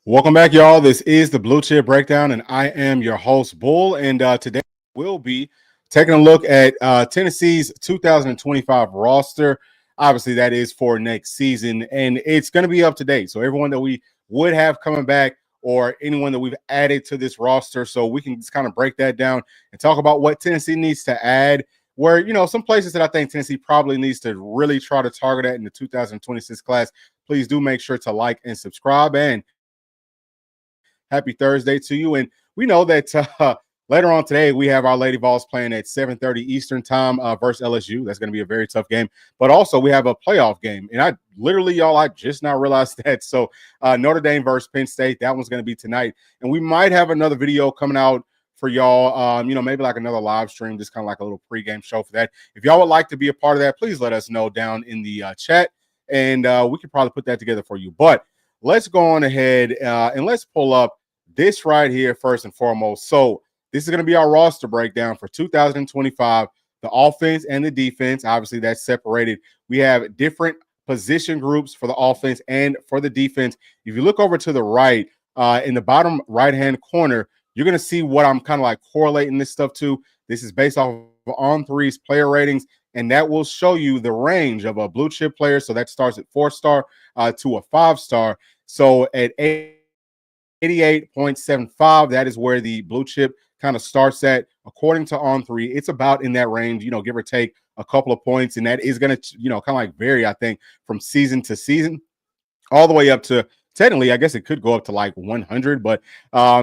Welcome back, y'all. This is the Bluechip Breakdown, and I am your host, Bull. And today we'll be taking a look at Tennessee's 2025 roster. Obviously, that is for next season, and it's going to be up to date. So everyone that we would have coming back or anyone that we've added to this roster, so we can just kind of break that down and talk about what Tennessee needs to add, where, some places that I think Tennessee probably needs to really try to target at in the 2026 class. Please do make sure to like and subscribe, and happy Thursday to you. And we know that later on today, we have our Lady Vols playing at 7:30 Eastern time versus LSU. That's going to be a very tough game. But also, we have a playoff game. And I just now realized that. So Notre Dame versus Penn State, that one's going to be tonight. And we might have another video coming out for y'all, maybe like another live stream, just kind of like a little pregame show for that. If y'all would like to be a part of that, please let us know down in the chat. And we could probably put that together for you. But let's go on ahead and let's pull up this right here first and foremost. So this is going to be our roster breakdown for 2025, the offense and the defense. Obviously, that's separated. We have different position groups for the offense and for the defense. If you look over to the right, in the bottom right-hand corner, you're going to see what I'm kind of like correlating this stuff to. This is based off of On3's player ratings, and that will show you the range of a blue chip player. So that starts at 4-star to a 5-star. So at 88.75, that is where the blue chip kind of starts at. According to On3, it's about in that range, give or take a couple of points. And that is going to, kind of like vary, I think, from season to season, all the way up to technically, I guess it could go up to like 100. But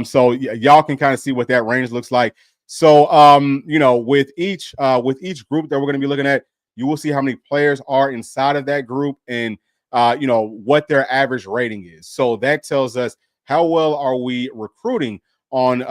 so y'all can kind of see what that range looks like. So, with each group that we're going to be looking at, you will see how many players are inside of that group and, what their average rating is. So that tells us how well are we recruiting on,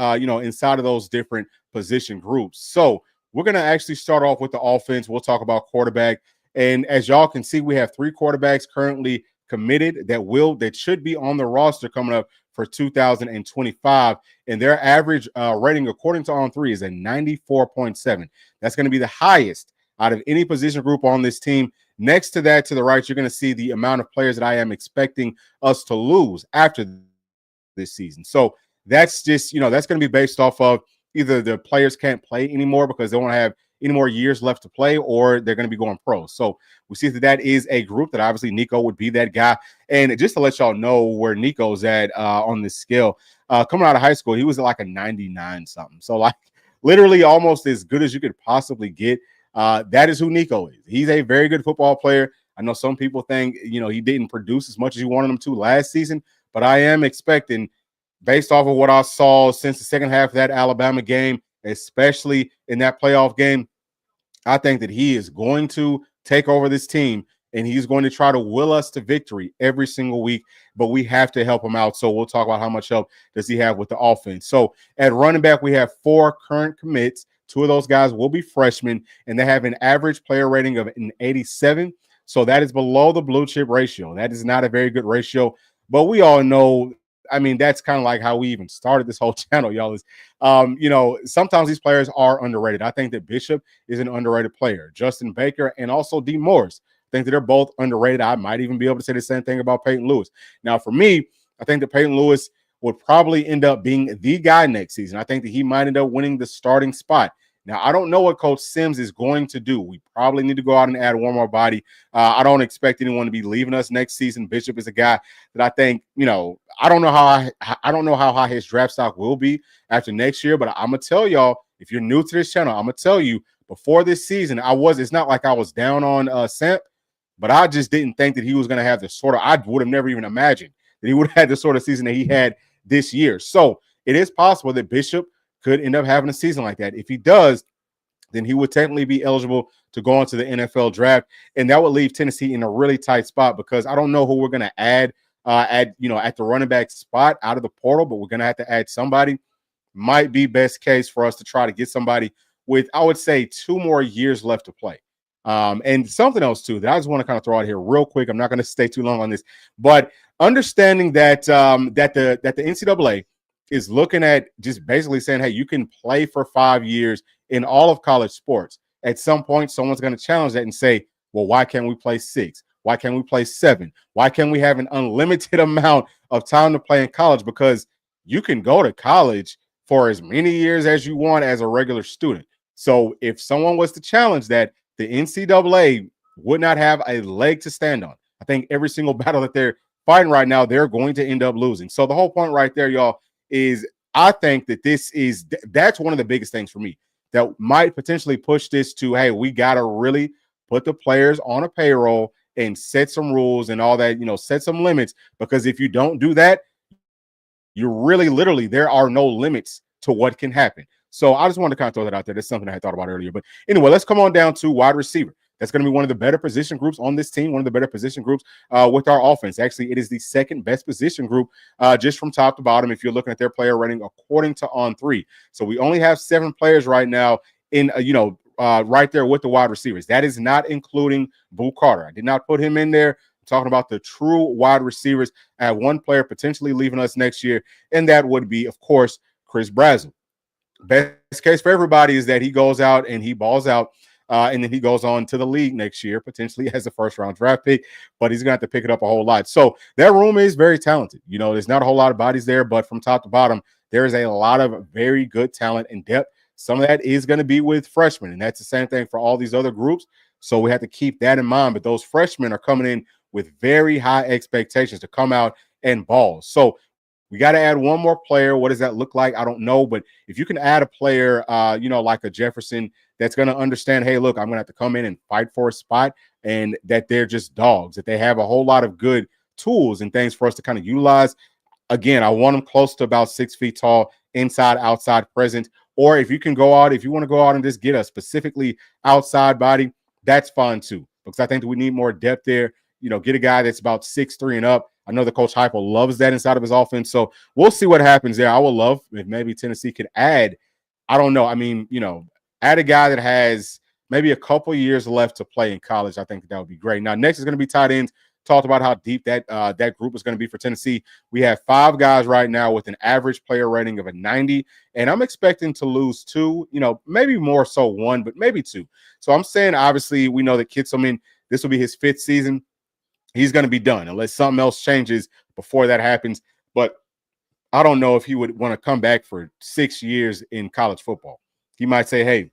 inside of those different position groups. So we're going to actually start off with the offense. We'll talk about quarterback. And as y'all can see, we have 3 quarterbacks currently committed that should be on the roster coming up for 2025. And their average rating, according to On3, is a 94.7. That's going to be the highest out of any position group on this team. Next to that, to the right, you're going to see the amount of players that I am expecting us to lose after this season. So that's just, that's going to be based off of either the players can't play anymore because they won't have any more years left to play, or they're going to be going pro. So we see that is a group that obviously Nico would be that guy. And just to let y'all know where Nico's at on this scale, coming out of high school, he was like a 99 something. So like literally almost as good as you could possibly get. That is who Nico is. He's a very good football player. I know some people think, he didn't produce as much as you wanted him to last season, but I am expecting, based off of what I saw since the second half of that Alabama game, especially in that playoff game, I think that he is going to take over this team and he's going to try to will us to victory every single week, but we have to help him out. So we'll talk about how much help does he have with the offense. So at running back, we have 4 current commits. 2 of those guys will be freshmen, and they have an average player rating of an 87. So that is below the blue chip ratio. That is not a very good ratio, but we all know, that's kind of like how we even started this whole channel, y'all, is, sometimes these players are underrated. I think that Bishop is an underrated player. Justin Baker and also D. Morris, I think that they're both underrated. I might even be able to say the same thing about Peyton Lewis. Now, for me, I think that Peyton Lewis would probably end up being the guy next season. I think that he might end up winning the starting spot. Now, I don't know what Coach Sims is going to do. We probably need to go out and add one more body. I don't expect anyone to be leaving us next season. Bishop is a guy that I think, I don't know how high his draft stock will be after next year, but I'm gonna tell y'all, if you're new to this channel, I'm gonna tell you, before this season, it's not like I was down on Samp, but I just didn't think that he was gonna have the sort of, I would have never even imagined that he would have had the sort of season that he had this year. So it is possible that Bishop could end up having a season like that. If he does, then he would technically be eligible to go into the NFL draft, and that would leave Tennessee in a really tight spot because I don't know who we're going to add at the running back spot out of the portal, but we're going to have to add somebody. Might be best case for us to try to get somebody with, I would say, 2 more years left to play. And something else too that I just want to kind of throw out here real quick. I'm not going to stay too long on this, but understanding that that the NCAA is looking at just basically saying, hey, you can play for 5 years in all of college sports. At some point, someone's going to challenge that and say, well, why can't we play 6? Why can't we play 7? Why can't we have an unlimited amount of time to play in college? Because you can go to college for as many years as you want as a regular student. So if someone was to challenge that, the NCAA would not have a leg to stand on. I think every single battle that they're fighting right now, they're going to end up losing. So the whole point right there, y'all, is I think that that's one of the biggest things for me that might potentially push this to, hey, we got to really put the players on a payroll and set some rules and all that, set some limits. Because if you don't do that, you really literally, there are no limits to what can happen. So I just wanted to kind of throw that out there. That's something I had thought about earlier. But anyway, let's come on down to wide receiver. That's going to be one of the better position groups on this team, one of the better position groups with our offense. Actually, it is the second best position group just from top to bottom if you're looking at their player rating according to On3. So we only have 7 players right now in, right there with the wide receivers. That is not including Boo Carter. I did not put him in there. I'm talking about the true wide receivers. I have one player potentially leaving us next year, and that would be, of course, Chris Brazzell. Best case for everybody is that he goes out and he balls out, and then he goes on to the league next year, potentially as a first-round draft pick, but he's going to have to pick it up a whole lot. So that room is very talented. There's not a whole lot of bodies there, but from top to bottom, there is a lot of very good talent and depth. Some of that is going to be with freshmen, and that's the same thing for all these other groups. So we have to keep that in mind. But those freshmen are coming in with very high expectations to come out and ball. So we got to add one more player. What does that look like? I don't know. But if you can add a player, like a Jefferson that's going to understand, hey, look, I'm going to have to come in and fight for a spot, and that they're just dogs, that they have a whole lot of good tools and things for us to kind of utilize. Again, I want them close to about 6 feet tall, inside, outside present. Or if you want to go out and just get a specifically outside body, that's fine too. Because I think that we need more depth there. Get a guy that's about 6'3" and up. I know that Coach Heupel loves that inside of his offense. So we'll see what happens there. I would love if maybe Tennessee could add, I don't know. I mean, add a guy that has maybe a couple years left to play in college. I think that would be great. Now, next is going to be tight ends. Talked about how deep that group is going to be for Tennessee. We have 5 guys right now with an average player rating of a 90, and I'm expecting to lose 2, maybe more so 1, but maybe 2. So I'm saying, obviously, we know that Kitselman, this will be his 5th season. He's going to be done unless something else changes before that happens. But I don't know if he would want to come back for 6 years in college football. He might say, hey,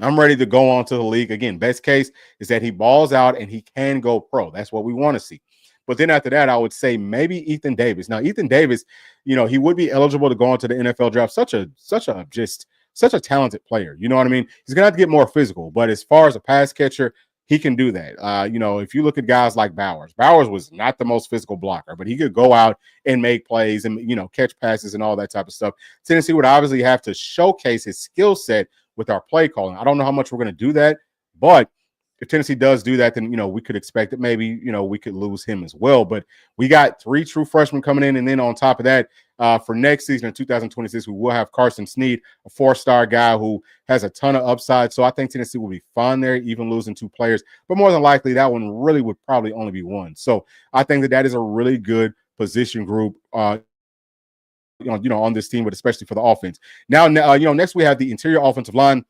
I'm ready to go on to the league. Again, best case is that he balls out and he can go pro. That's what we want to see. But then after that, I would say maybe Ethan Davis. Now, Ethan Davis, he would be eligible to go into the NFL draft. Such a talented player. You know what I mean? He's going to have to get more physical. But as far as a pass catcher, he can do that. If you look at guys like Bowers was not the most physical blocker, but he could go out and make plays and, catch passes and all that type of stuff. Tennessee would obviously have to showcase his skill set with our play calling. I don't know how much we're going to do that, but if Tennessee does do that, then, we could expect that maybe, we could lose him as well. But we got 3 true freshmen coming in. And then on top of that, for next season in 2026, we will have Carson Snead, a 4-star guy who has a ton of upside. So I think Tennessee will be fine there, even losing 2 players. But more than likely, that one really would probably only be 1. So I think that is a really good position group, on this team, but especially for the offense. Now, next we have the interior offensive line.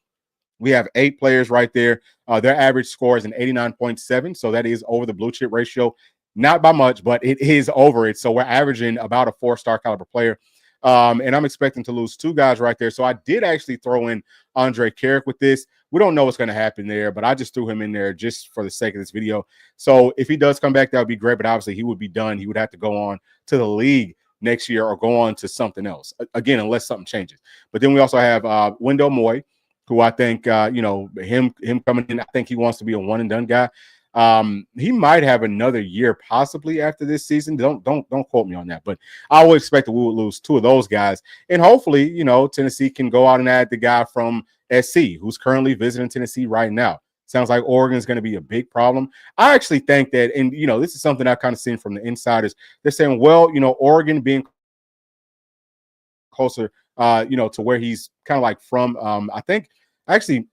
We have 8 players right there. Their average score is an 89.7, so that is over the blue chip ratio. Not by much, but it is over it. So we're averaging about a 4-star caliber player. And I'm expecting to lose 2 guys right there. So I did actually throw in Andre Carrick with this. We don't know what's going to happen there, but I just threw him in there just for the sake of this video. So if he does come back, that would be great, but obviously he would be done. He would have to go on to the league next year or go on to something else, again, unless something changes. But then we also have Wendell Moy, who I think, him coming in, I think he wants to be a one-and-done guy. He might have another year possibly after this season. Don't quote me on that, but I would expect that we would lose 2 of those guys. And hopefully, Tennessee can go out and add the guy from SC who's currently visiting Tennessee right now. Sounds like Oregon is going to be a big problem. I actually think that, and, this is something I've kind of seen from the insiders. They're saying, well, Oregon being closer, to where he's kind of like from, I think, actually,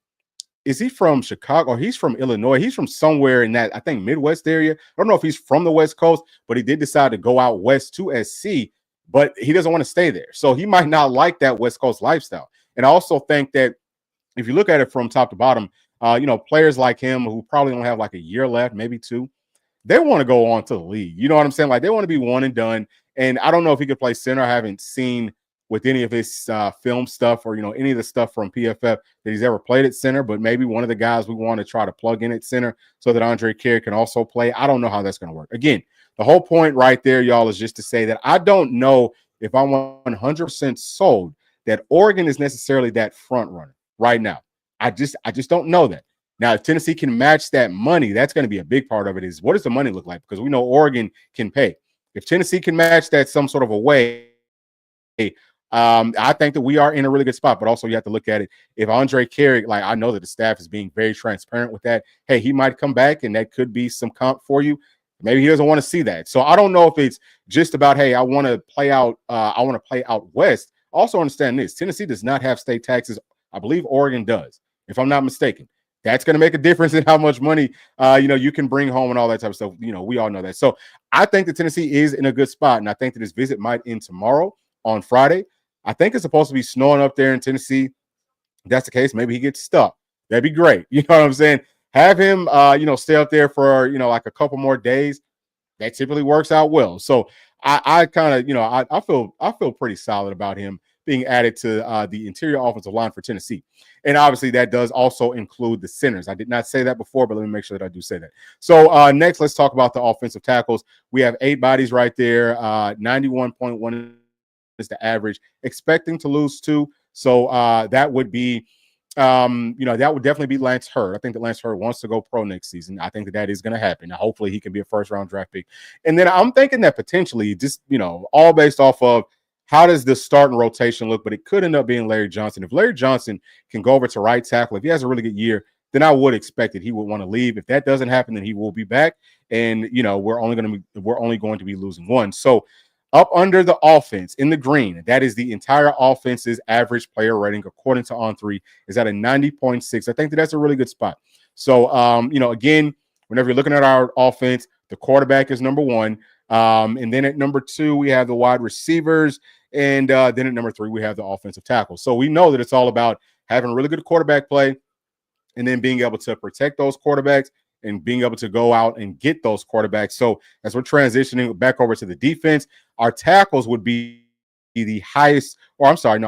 is he from Chicago or he's from Illinois? He's from somewhere in that, I think, Midwest area. I don't know if he's from the West Coast, but he did decide to go out west to SC, but he doesn't want to stay there. So he might not like that West Coast lifestyle. And I also think that if you look at it from top to bottom, players like him who probably don't have like a year left, maybe 2, they want to go on to the league. You know what I'm saying? Like they want to be one and done. And I don't know if he could play center. I haven't seen with any of his film stuff or any of the stuff from PFF that he's ever played at center. But maybe one of the guys we want to try to plug in at center so that Andre Carey can also play. I don't know how that's going to work. Again, the whole point right there, y'all, is just to say that I don't know if I'm 100% sold that Oregon is necessarily that front runner right now. I just don't know that. Now, if Tennessee can match that money, that's going to be a big part of it. Is what does the money look like? Because we know Oregon can pay. If Tennessee can match that some sort of a way, I think that we are in a really good spot. But also, you have to look at it. If Andre Carey, like I know that the staff is being very transparent with that. Hey, he might come back, and that could be some comp for you. Maybe he doesn't want to see that. So I don't know if it's just about, hey, I want to play out. I want to play out west. Also understand this: Tennessee does not have state taxes. I believe Oregon does, if I'm not mistaken. That's going to make a difference in how much money, you can bring home and all that type of stuff. We all know that. So I think that Tennessee is in a good spot, and I think that his visit might end tomorrow on Friday. I think it's supposed to be snowing up there in Tennessee. If that's the case, maybe he gets stuck. That'd be great. You know what I'm saying? Have him, stay up there for, like a couple more days. That typically works out well. So I kind of, I feel pretty solid about him being added to the interior offensive line for Tennessee. And obviously that does also include the centers. I did not say that before, but let me make sure that I do say that. So next, let's talk about the offensive tackles. We have 8 bodies right there. 91.1 is the average. Expecting to lose 2. So that would be, that would definitely be Lance Hurd. I think that Lance Hurd wants to go pro next season. I think that is going to happen. Now, hopefully he can be a first-round draft pick. And then I'm thinking that potentially just, all based off of how does the starting rotation look, but it could end up being Larry Johnson. If Larry Johnson can go over to right tackle, if he has a really good year, then I would expect that he would want to leave. If that doesn't happen, then he will be back. And, we're only going to be losing 1. So up under the offense in the green, that is the entire offense's average player rating, according to On3, is at a 90.6. I think that's a really good spot. So, again, whenever you're looking at our offense, the quarterback is number 1. And then at number 2, we have the wide receivers. And then at number 3, we have the offensive tackle. So we know that it's all about having really good quarterback play and then being able to protect those quarterbacks and being able to go out and get those quarterbacks. So as we're transitioning back over to the defense, our tackles would be the highest, or I'm sorry.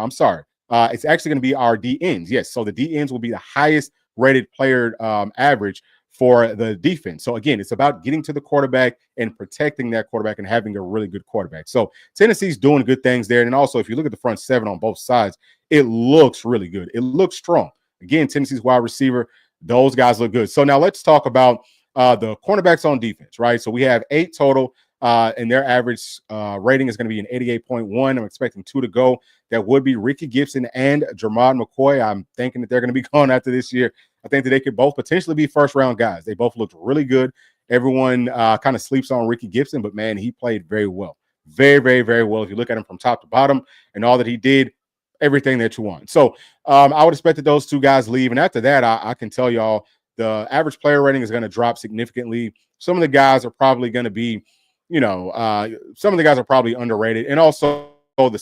It's actually going to be our D ends. Yes. So the D ends will be the highest rated player average for the defense. So again, it's about getting to the quarterback and protecting that quarterback and having a really good quarterback. So Tennessee's doing good things there. And also, if you look at the front 7 on both sides, it looks really good. It looks strong. Again, Tennessee's wide receiver, those guys look good. So now let's talk about the cornerbacks on defense, right? So we have 8 total, and their average rating is going to be an 88.1. I'm expecting 2 to go. That would be Ricky Gibson and Jermod McCoy. I'm thinking that they're going to be gone after this year. I think that they could both potentially be first-round guys. They both looked really good. Everyone kind of sleeps on Ricky Gibson, but, man, he played very well. Very, very, very well. If you look at him from top to bottom and all that he did, everything that you want. So I would expect that those 2 guys leave. And after that, I can tell y'all the average player rating is going to drop significantly. Some of the guys are probably going to be, some of the guys are probably underrated. And also, so the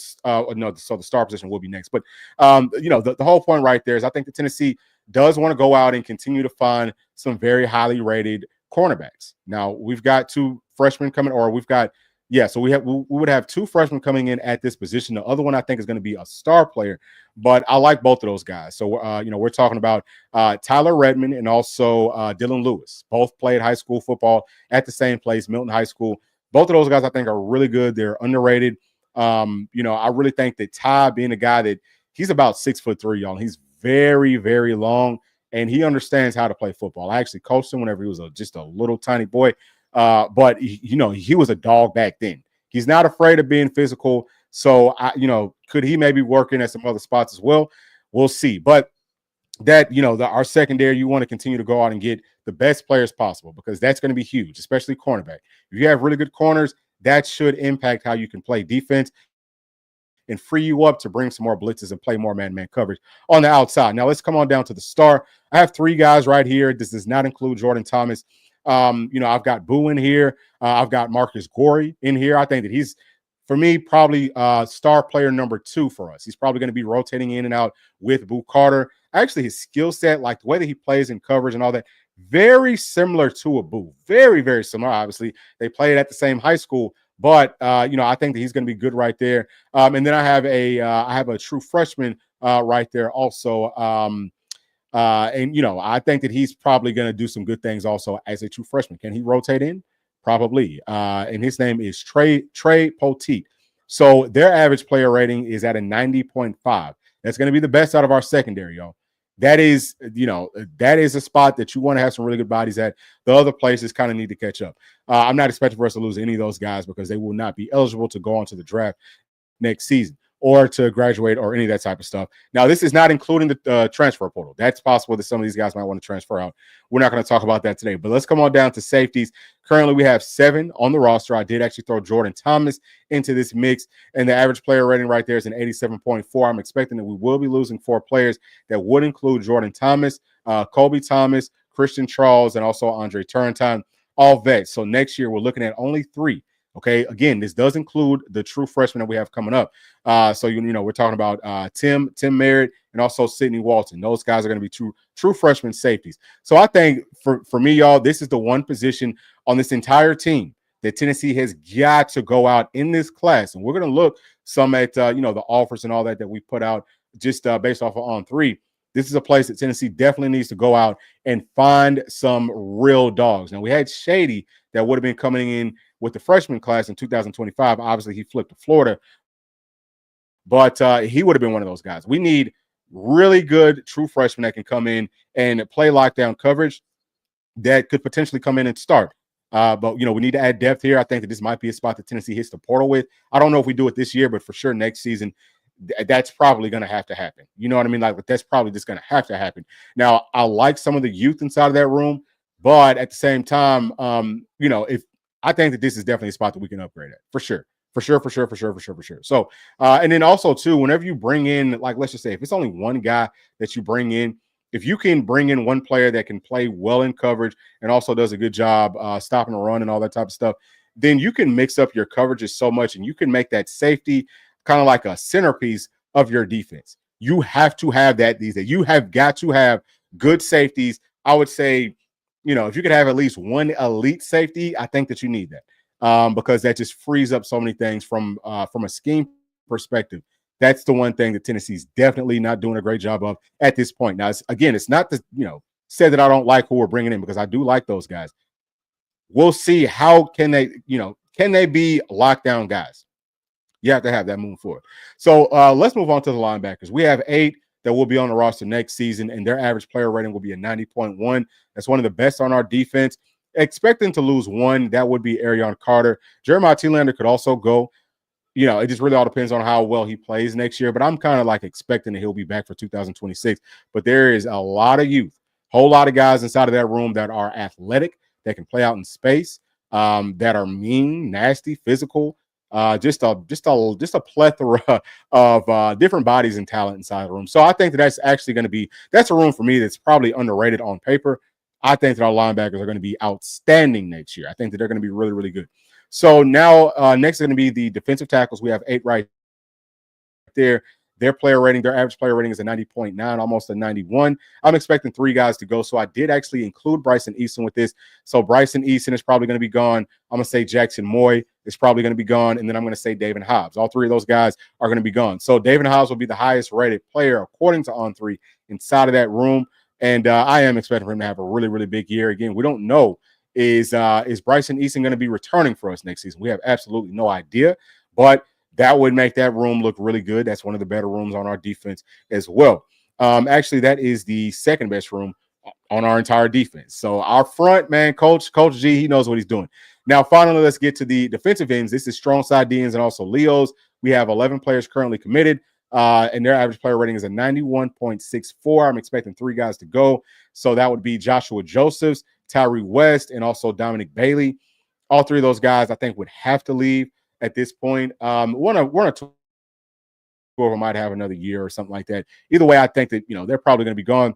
star position will be next. But, the whole point right there is I think that Tennessee does want to go out and continue to find some very highly rated cornerbacks. Now, we've got 2 freshmen coming, or we've got, so we would have 2 freshmen coming in at this position. The other one I think is going to be a star player, but I like both of those guys. So, we're talking about Tyler Redmond and also Dylan Lewis. Both played high school football at the same place, Milton High School. Both of those guys I think are really good. They're underrated. I really think that Ty, being a guy that he's about 6'3", y'all. He's very, very long, and he understands how to play football. I actually coached him whenever he was just a little tiny boy. But he was a dog back then. He's not afraid of being physical. So could he maybe work in at some other spots as well? We'll see. But that, our secondary, you want to continue to go out and get the best players possible, because that's going to be huge, especially cornerback. If you have really good corners, that should impact how you can play defense and free you up to bring some more blitzes and play more man-to-man coverage on the outside. Now let's come on down to the star. I have 3 guys right here. This does not include Jordan Thomas. I've got Boo in here. I've got Marcus Gorey in here. I think that he's, for me, probably star player number 2 for us. He's probably going to be rotating in and out with Boo Carter. Actually, his skill set, like the way that he plays in coverage and all that, very similar to Abu. Very, very similar. Obviously, they played at the same high school, but I think that he's going to be good right there. And then I have a true freshman right there also. I think that he's probably going to do some good things also as a true freshman. Can he rotate in? Probably. And his name is Trey Poteet. So their average player rating is at a 90.5. That's going to be the best out of our secondary, y'all. That is, that is a spot that you want to have some really good bodies at. The other places kind of need to catch up. I'm not expecting for us to lose any of those guys because they will not be eligible to go on to the draft next season or to graduate or any of that type of stuff. Now, this is not including the transfer portal. That's possible that some of these guys might want to transfer out. We're not going to talk about that today, but let's come on down to safeties. Currently, we have 7 on the roster. I did actually throw Jordan Thomas into this mix, and the average player rating right there is an 87.4. I'm expecting that we will be losing 4 players. That would include Jordan Thomas, Kobe Thomas, Christian Charles, and also Andre Turrentine, all vets. So next year, we're looking at only 3. Okay, again, this does include the true freshmen that we have coming up. So we're talking about Tim Merritt and also Sidney Walton. Those guys are going to be true freshman safeties. So I think for me, y'all, this is the one position on this entire team that Tennessee has got to go out in this class, and we're going to look some at the offers and all that we put out just based off of on 3. This is a place that Tennessee definitely needs to go out and find some real dogs. Now, we had Shady that would have been coming in with the freshman class in 2025. Obviously, he flipped to Florida, but he would have been one of those guys. We need really good true freshmen that can come in and play lockdown coverage that could potentially come in and start. But we need to add depth here. I think that this might be a spot that Tennessee hits the portal with. I don't know if we do it this year, but for sure next season, that's probably going to have to happen. You know what I mean? Like, that's probably just going to have to happen. Now, I like some of the youth inside of that room, but at the same time, if I think that this is definitely a spot that we can upgrade at for sure. So, and then also too, whenever you bring in, like, let's just say if it's only one guy that you bring in, if you can bring in one player that can play well in coverage and also does a good job stopping a run and all that type of stuff, then you can mix up your coverages so much and you can make that safety kind of like a centerpiece of your defense. You have to have that these days. You have got to have good safeties. I would say, if you could have at least one elite safety, I think that you need that because that just frees up so many things from a scheme perspective. That's the one thing that Tennessee's definitely not doing a great job of at this point. Now, it's not to say that I don't like who we're bringing in because I do like those guys. We'll see how can they be lockdown guys. You have to have that moving forward. So let's move on to the linebackers. We have 8 that will be on the roster next season, and their average player rating will be a 90.1. That's one of the best on our defense. Expecting to lose 1, that would be Arion Carter. Jeremiah Telander could also go. It just really all depends on how well he plays next year, but I'm kind of like expecting that he'll be back for 2026. But there is a lot of youth, whole lot of guys inside of that room that are athletic, that can play out in space, that are mean, nasty, physical. Just a plethora of different bodies and talent inside the room. So I think that's actually going to be a room for me that's probably underrated on paper. I think that our linebackers are going to be outstanding next year. I think that they're going to be really, really good. So now next is going to be the defensive tackles. We have 8 right there. Their average player rating is a 90.9, almost a 91. I'm expecting 3 guys to go. So I did actually include Bryson Easton with this. So Bryson Easton is probably going to be gone. I'm going to say Jackson Moy is probably going to be gone. And then I'm going to say David Hobbs. All 3 of those guys are going to be gone. So David Hobbs will be the highest rated player according to On3 inside of that room. And I am expecting for him to have a really, really big year. Again, we don't know is Bryson Easton going to be returning for us next season? We have absolutely no idea, but that would make that room look really good. That's one of the better rooms on our defense as well. Actually, that is the second best room on our entire defense. So our front, man, Coach G, he knows what he's doing. Now, finally, let's get to the defensive ends. This is strong side DNs and also Leos. We have 11 players currently committed, and their average player rating is a 91.64. I'm expecting 3 guys to go. So that would be Joshua Josephs, Tyree West, and also Dominic Bailey. All 3 of those guys, I think, would have to leave at this point. One or two of them might have another year or something like that. Either way, I think that they're probably going to be gone.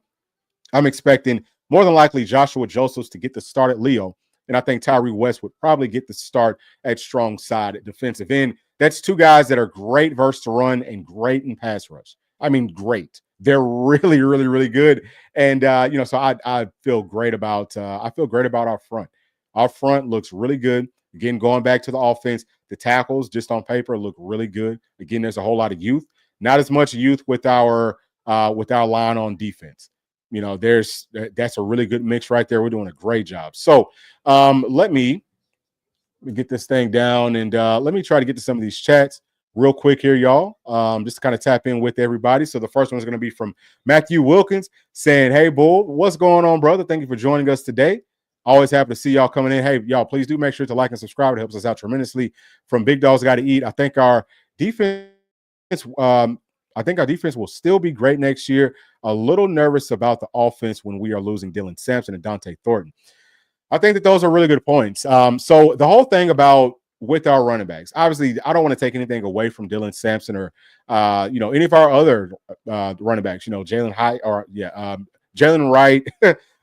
I'm expecting more than likely Joshua Josephs to get the start at Leo, and I think Tyree West would probably get the start at strong side at defensive end. That's 2 guys that are great versus to run and great in pass rush. I mean, great. They're really, really, really good. And so I feel great about our front. Our front looks really good. Again, going back to the offense, the tackles just on paper look really good. Again, there's a whole lot of youth. Not as much youth with our line on defense. That's a really good mix right there. We're doing a great job. So let me get this thing down and let me try to get to some of these chats real quick here, y'all. Just to kind of tap in with everybody. So the first one is going to be from Matthew Wilkins saying, "Hey, Bull, what's going on, brother? Thank you for joining us today. Always happy to see y'all coming in. Hey, y'all, please do make sure to like and subscribe. It helps us out tremendously. From Big Dogs Got to Eat. Defense, I think our defense will still be great next year. A little nervous about the offense when we are losing Dylan Sampson and Dante Thornton." I think that those are really good points. So the whole thing about with our running backs, obviously, I don't want to take anything away from Dylan Sampson or any of our other running backs. Jalen High or Jalen Wright,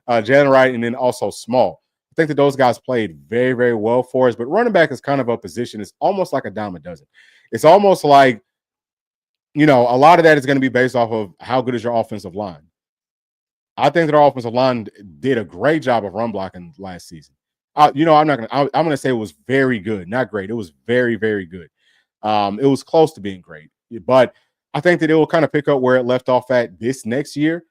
Jalen Wright, and then also Small. I think that those guys played very, very well for us. But running back is kind of a position. It's almost like a dime a dozen. It's almost like a lot of that is going to be based off of how good is your offensive line. I think that our offensive line did a great job of run blocking last season. I'm gonna say it was very good, not great. It was very, very good. It was close to being great, but I think that it will kind of pick up where it left off at this next year.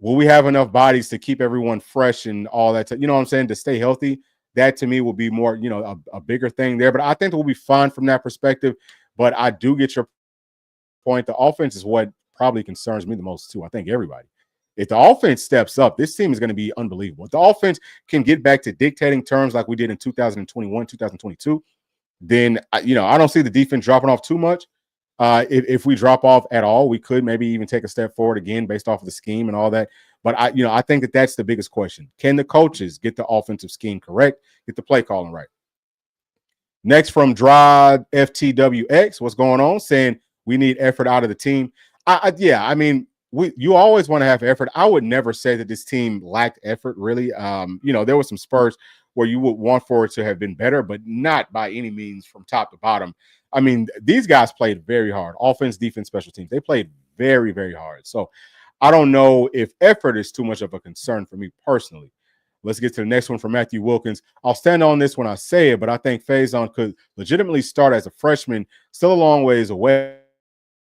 Will we have enough bodies to keep everyone fresh and all that? You know what I'm saying? To stay healthy, that to me will be more, a bigger thing there. But I think that we'll be fine from that perspective. But I do get your point. The offense is what probably concerns me the most too. I think everybody. If the offense steps up, this team is going to be unbelievable. If the offense can get back to dictating terms like we did in 2021, 2022, then I don't see the defense dropping off too much. If we drop off at all, we could maybe even take a step forward again based off of the scheme and all that. But I think that that's the biggest question. Can the coaches get the offensive scheme correct, get the play calling right? Next from Drive FTWX, what's going on? Saying we need effort out of the team. You always want to have effort. I would never say that this team lacked effort, really. There were some spurts where you would want for it to have been better, but not by any means from top to bottom. I mean, these guys played very hard. Offense, defense, special teams. They played very, very hard. So I don't know if effort is too much of a concern for me personally. Let's get to the next one from Matthew Wilkins. I'll stand on this when I say it, but I think Faison could legitimately start as a freshman, still a long ways away.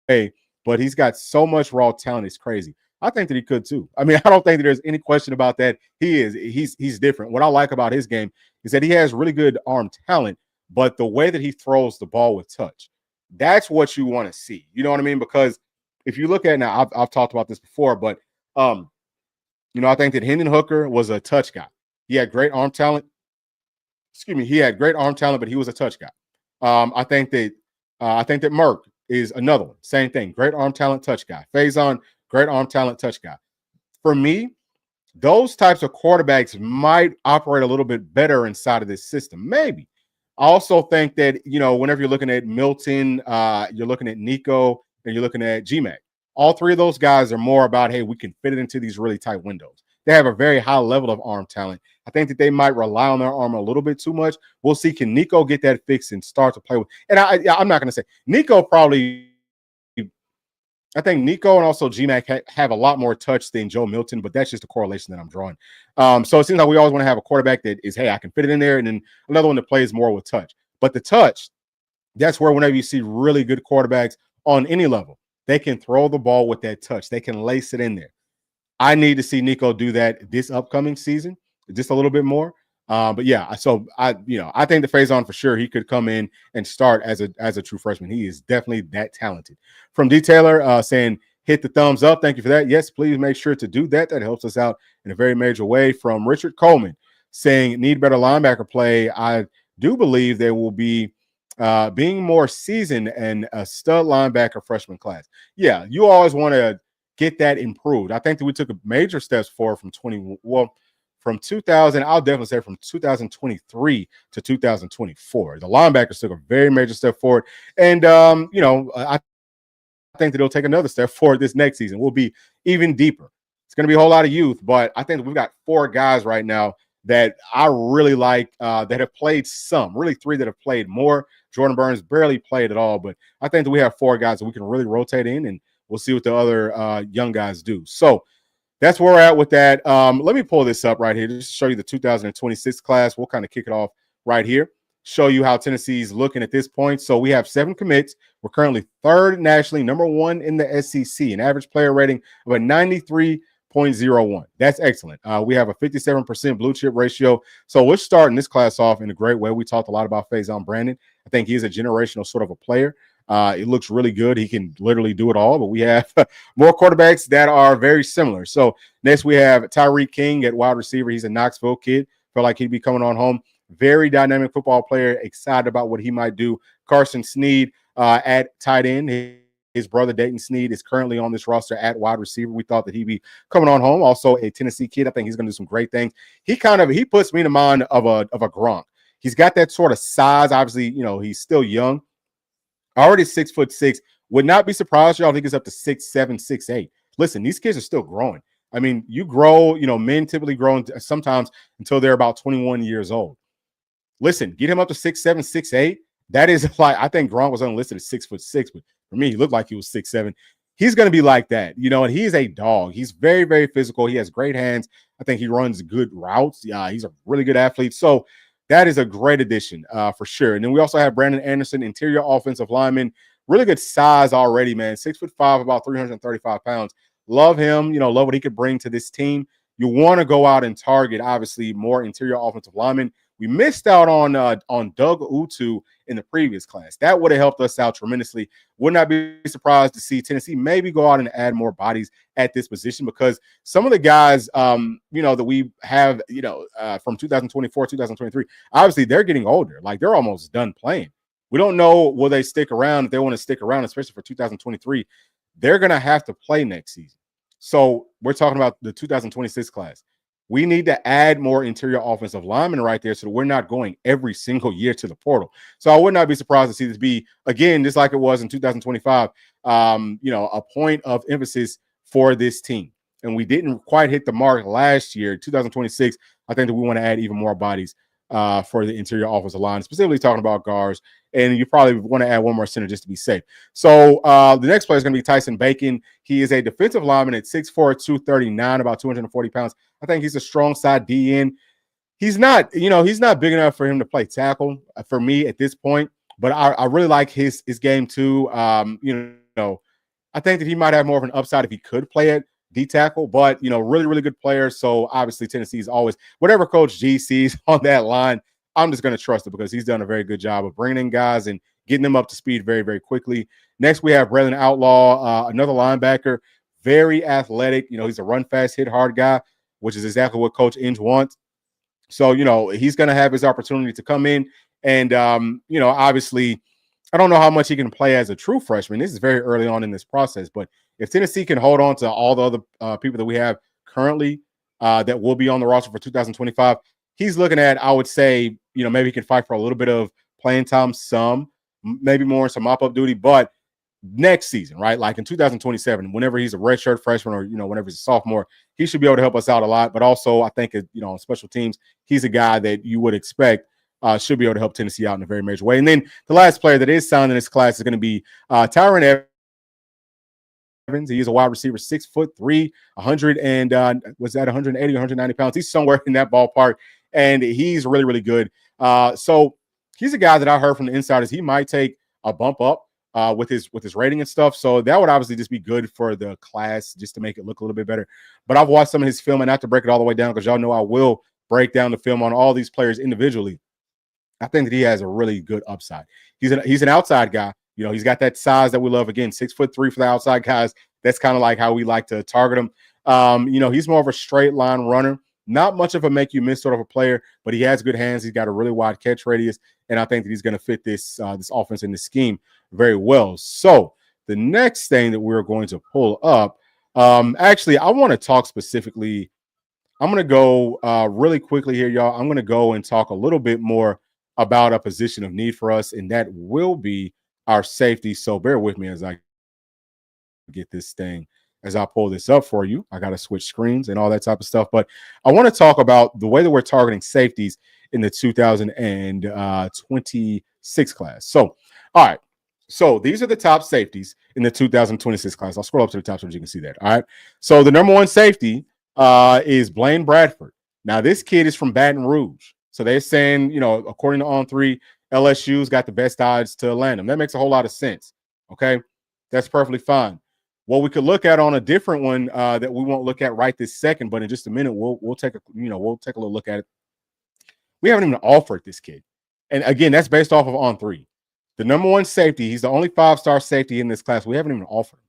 But he's got so much raw talent. It's crazy. I think that he could too. I mean, I don't think that there's any question about that. He's different. What I like about his game is that he has really good arm talent, but the way that he throws the ball with touch, that's what you want to see. You know what I mean? Because if you look at now, I've talked about this before, but I think that Hendon Hooker was a touch guy. He had great arm talent. He had great arm talent, but he was a touch guy. I think that Merck is another one. Same thing. Great arm talent, touch guy. Faison, great arm talent, touch guy. For me, those types of quarterbacks might operate a little bit better inside of this system. Maybe. I also think that, whenever you're looking at Milton, you're looking at Nico, and you're looking at GMAC. All three of those guys are more about, hey, we can fit it into these really tight windows. They have a very high level of arm talent. I think that they might rely on their arm a little bit too much. We'll see. Can Nico get that fixed and start to play with? And I'm not going to say Nico probably. I think Nico and also GMAC have a lot more touch than Joe Milton, but that's just a correlation that I'm drawing. So it seems like we always want to have a quarterback that is, hey, I can fit it in there, and then another one that plays more with touch. But the touch, that's where whenever you see really good quarterbacks on any level, they can throw the ball with that touch. They can lace it in there. I need to see Nico do that this upcoming season, just a little bit more. But yeah, so I think the Faison for sure, he could come in and start as a true freshman. He is definitely that talented. From D Taylor saying, hit the thumbs up. Thank you for that. Yes, please make sure to do that. That helps us out in a very major way. From Richard Coleman saying, need better linebacker play. I do believe there will be being more seasoned and a stud linebacker freshman class. Yeah, you always want to get that improved. I think that we took a major steps forward from 2000. I'll definitely say from 2023 to 2024. The linebackers took a very major step forward. And, I think that it'll take another step forward this next season. We'll be even deeper. It's going to be a whole lot of youth, but I think we've got 4 guys right now that I really like that have played some, really 3 that have played more. Jordan Burns barely played at all, but I think that we have 4 guys that we can really rotate in, and we'll see what the other young guys do. So that's where we're at with that. Let me pull this up right here just to show you the 2026 class. We'll kind of kick it off right here, show you how Tennessee's looking at this point. So we have 7 commits. We're currently 3rd nationally, number 1 in the SEC, an average player rating of a 93.01. That's excellent. We have a 57% blue chip ratio. So we're starting this class off in a great way. We talked a lot about Faison Brandon. I think he's a generational sort of a player. It looks really good. He can literally do it all, but we have more quarterbacks that are very similar. So next we have Tyreek King at wide receiver. He's a Knoxville kid. Felt like he'd be coming on home. Very dynamic football player. Excited about what he might do. Carson Sneed at tight end. His brother Dayton Sneed is currently on this roster at wide receiver. We thought that he'd be coming on home. Also a Tennessee kid. I think he's going to do some great things. He puts me in the mind of a Gronk. He's got that sort of size. Obviously, he's still young. Already 6'6". Would not be surprised, y'all, if he gets up to 6'7", 6'8". Listen, these kids are still growing. I mean, you grow, men typically grow sometimes until they're about 21 years old. Listen, get him up to 6'7", 6'8". That is like, I think Gronk was only listed at 6'6", but for me, he looked like he was 6'7". He's going to be like that, and he is a dog. He's very, very physical. He has great hands. I think he runs good routes. Yeah, he's a really good athlete. So that is a great addition for sure. And then we also have Brandon Anderson, interior offensive lineman. Really good size already, man. 6'5", about 335 pounds. Love him. Love what he could bring to this team. You want to go out and target, obviously, more interior offensive linemen. We missed out on Doug Utu in the previous class. That would have helped us out tremendously. Would not be surprised to see Tennessee maybe go out and add more bodies at this position, because some of the guys, that we have, from 2024, 2023, obviously they're getting older. Like, they're almost done playing. We don't know, will they stick around? If they want to stick around, especially for 2023, they're going to have to play next season. So we're talking about the 2026 class. We need to add more interior offensive linemen right there so that we're not going every single year to the portal. So I would not be surprised to see this be, again, just like it was in 2025, a point of emphasis for this team. And we didn't quite hit the mark last year. 2026, I think that we want to add even more bodies for the interior offensive line, specifically talking about guards. And you probably want to add one more center just to be safe. So the next player is going to be Tyson Bacon. He is a defensive lineman at 6'4", 239, about 240 pounds. I think he's a strong side DN. He's not big enough for him to play tackle for me at this point, but I really like his game too. I think that he might have more of an upside if he could play at D tackle, but really, really good player. So obviously Tennessee is always, whatever Coach G sees on that line, I'm just going to trust it, because he's done a very good job of bringing in guys and getting them up to speed very, very quickly. Next, we have Braylon Outlaw, another linebacker, very athletic. He's a run fast, hit hard guy, which is exactly what Coach Inge wants. So, he's going to have his opportunity to come in. And, obviously, I don't know how much he can play as a true freshman. This is very early on in this process. But if Tennessee can hold on to all the other people that we have currently that will be on the roster for 2025, he's looking at, I would say, maybe he can fight for a little bit of playing time, maybe more some mop-up duty. But next season, right, like in 2027, whenever he's a redshirt freshman or, whenever he's a sophomore, he should be able to help us out a lot. But also, I think, on special teams, he's a guy that you would expect should be able to help Tennessee out in a very major way. And then the last player that is signed in this class is going to be Tyron Evans. He is a wide receiver, 6'3", 180, 190 pounds. He's somewhere in that ballpark, and he's really, really good. So he's a guy that I heard from the insiders. He might take a bump up with his rating and stuff. So that would obviously just be good for the class, just to make it look a little bit better. But I've watched some of his film, and not to break it all the way down, because y'all know I will break down the film on all these players individually. I think that he has a really good upside. He's an outside guy. He's got that size that we love. Again, 6'3" for the outside guys. That's kind of like how we like to target him. He's more of a straight line runner. Not much of a make you miss sort of a player, but he has good hands. He's got a really wide catch radius, and I think that he's going to fit this offense in this scheme very well. So the next thing that we're going to pull up, actually, I want to talk specifically. I'm going to go really quickly here, y'all. I'm going to go and talk a little bit more about a position of need for us, and that will be our safety. So bear with me as I get this thing, as I pull this up for you. I got to switch screens and all that type of stuff. But I want to talk about the way that we're targeting safeties in the 2026 class. So, all right. So these are the top safeties in the 2026 class. I'll scroll up to the top so you can see that. All right. So the number one safety is Blaine Bradford. Now, this kid is from Baton Rouge. So they're saying, according to On3, LSU's got the best odds to land him. That makes a whole lot of sense. Okay. That's perfectly fine. What we could look at on a different one that we won't look at right this second, but in just a minute, we'll take a little look at it. We haven't even offered this kid. And again, that's based off of On3. The number one safety, he's the only 5-star safety in this class. We haven't even offered him.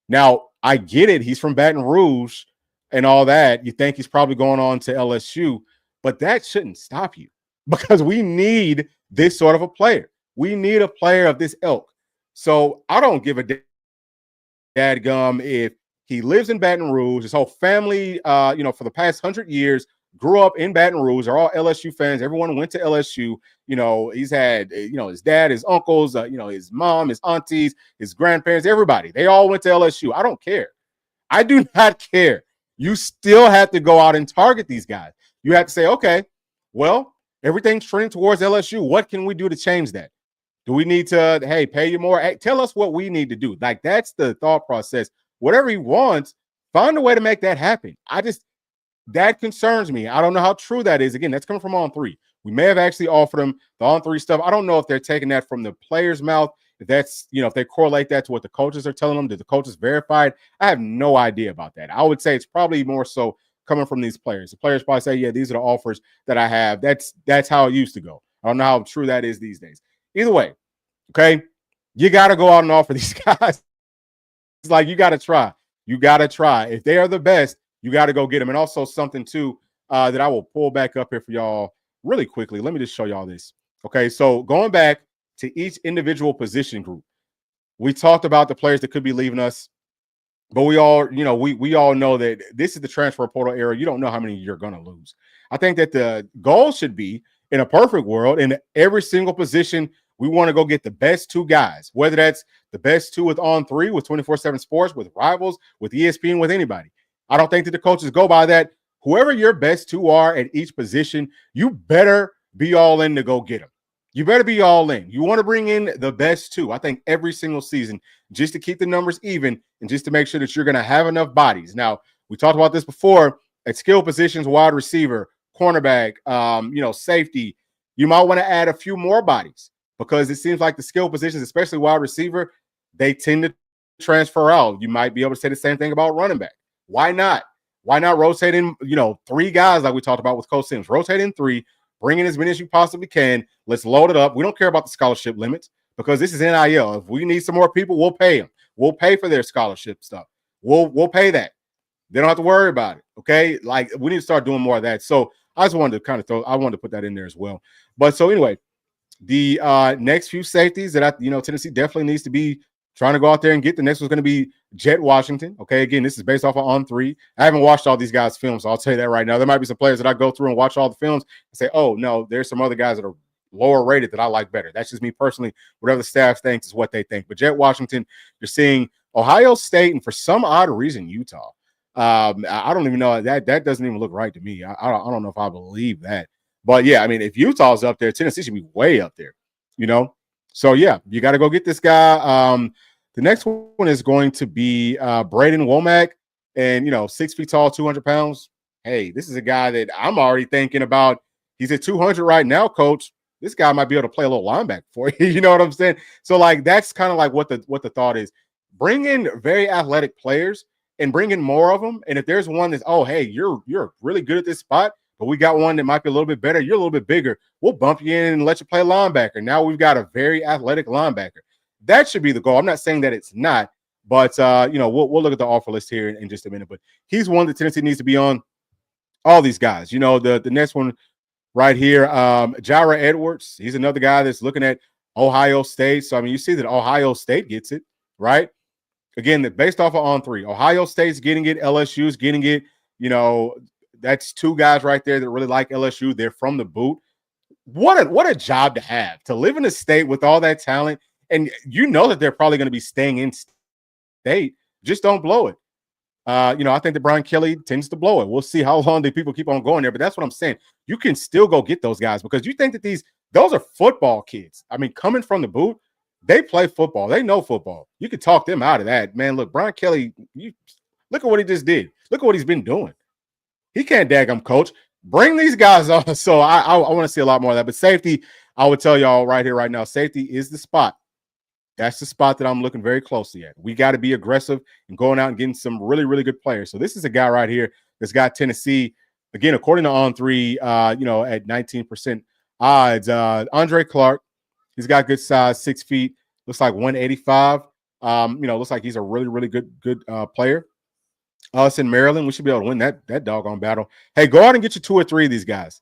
Now, I get it. He's from Baton Rouge and all that. You think he's probably going on to LSU, but that shouldn't stop you because we need this sort of a player. We need a player of this ilk. So I don't give a dadgum if he lives in Baton Rouge. His whole family, for the past 100 years, grew up in Baton Rouge. They're all LSU fans. Everyone went to LSU. He's had, his dad, his uncles, his mom, his aunties, his grandparents, everybody. They all went to LSU. I don't care. I do not care. You still have to go out and target these guys. You have to say, okay, well, everything's trending towards LSU. What can we do to change that? Do we need to, hey, pay you more? Hey, tell us what we need to do. Like, that's the thought process. Whatever he wants, find a way to make that happen. That concerns me. I don't know how true that is. Again, that's coming from On3. We may have actually offered them the On3 stuff. I don't know if they're taking that from the player's mouth. If that's, if they correlate that to what the coaches are telling them, did the coaches verify it? I have no idea about that. I would say it's probably more so coming from these players. The players probably say, yeah, these are the offers that I have. That's how it used to go. I don't know how true that is these days. Either way, okay, you got to go out and offer these guys. It's like you got to try. You got to try. If they are the best, you got to go get them. And also something, too, that I will pull back up here for y'all really quickly. Let me just show y'all this. Okay, so going back to each individual position group, we talked about the players that could be leaving us. But we all, we all know that this is the transfer portal era. You don't know how many you're going to lose. I think that the goal should be, in a perfect world, in every single position, we want to go get the best two guys, whether that's the best two with On3, with 24/7 Sports, with Rivals, with ESPN, with anybody. I don't think that the coaches go by that. Whoever your best two are at each position, you better be all in to go get them. You better be all in. You want to bring in the best two, I think, every single season, just to keep the numbers even and just to make sure that you're going to have enough bodies. Now, we talked about this before at skill positions, wide receiver, cornerback, safety. You might want to add a few more bodies because it seems like the skill positions, especially wide receiver, they tend to transfer out. You might be able to say the same thing about running back. Why not? Why not rotate in, 3 guys like we talked about with Coach Sims? Rotate in 3. Bring in as many as you possibly can. Let's load it up. We don't care about the scholarship limits because this is NIL. If we need some more people, we'll pay them. We'll pay for their scholarship stuff. We'll pay that. They don't have to worry about it. Okay, like we need to start doing more of that. So I just wanted to I wanted to put that in there as well. But so anyway, the next few safeties that Tennessee definitely needs to be trying to go out there and get. The next one's going to be Jet Washington. Okay, again, this is based off of On3. I haven't watched all these guys' films, so I'll tell you that right now. There might be some players that I go through and watch all the films and say, oh, no, there's some other guys that are lower rated that I like better. That's just me personally. Whatever the staff thinks is what they think. But Jet Washington, you're seeing Ohio State and for some odd reason, Utah. I don't even know. That doesn't even look right to me. I don't know if I believe that. But, yeah, I mean, if Utah's up there, Tennessee should be way up there, So, yeah, you got to go get this guy. The next one is going to be Braden Womack, and 6 feet tall, 200 pounds. Hey, this is a guy that I'm already thinking about. He's at 200 right now, coach. This guy might be able to play a little linebacker for you. You know what I'm saying? So, like, that's kind of like what the thought is. Bring in very athletic players and bring in more of them. And if there's one that's, oh, hey, you're really good at this spot, but we got one that might be a little bit better, you're a little bit bigger, we'll bump you in and let you play linebacker. Now we've got a very athletic linebacker. That should be the goal. I'm not saying that it's not, but we'll look at the offer list here in just a minute. But he's one that Tennessee needs to be on. All these guys, the next one right here, Jira Edwards. He's another guy that's looking at Ohio State. So I mean, you see that Ohio State gets it, right? Again, based off of On3, Ohio State's getting it, LSU's getting it. That's 2 guys right there that really like LSU. They're from the boot. What a job to have, to live in a state with all that talent. And that they're probably going to be staying in state. Just don't blow it. I think that Brian Kelly tends to blow it. We'll see how long the people keep on going there. But that's what I'm saying. You can still go get those guys because you think that those are football kids. I mean, coming from the boot, They play football. They know football. You can talk them out of that, man. Look, Brian Kelly, you look at what he just did. Look at what he's been doing. He can't daggum coach. Bring these guys on. So I want to see a lot more of that. But safety, I would tell y'all right here, right now, safety is the spot. That's the spot that I'm looking very closely at. We got to be aggressive and going out and getting some really, really good players. So this is a guy right here that's got Tennessee, again, according to On3, at 19% odds. Andre Clark, he's got good size, 6 feet, looks like 185. Looks like he's a really, really good player. Us in Maryland, we should be able to win that doggone battle. Hey, go out and get you 2 or 3 of these guys.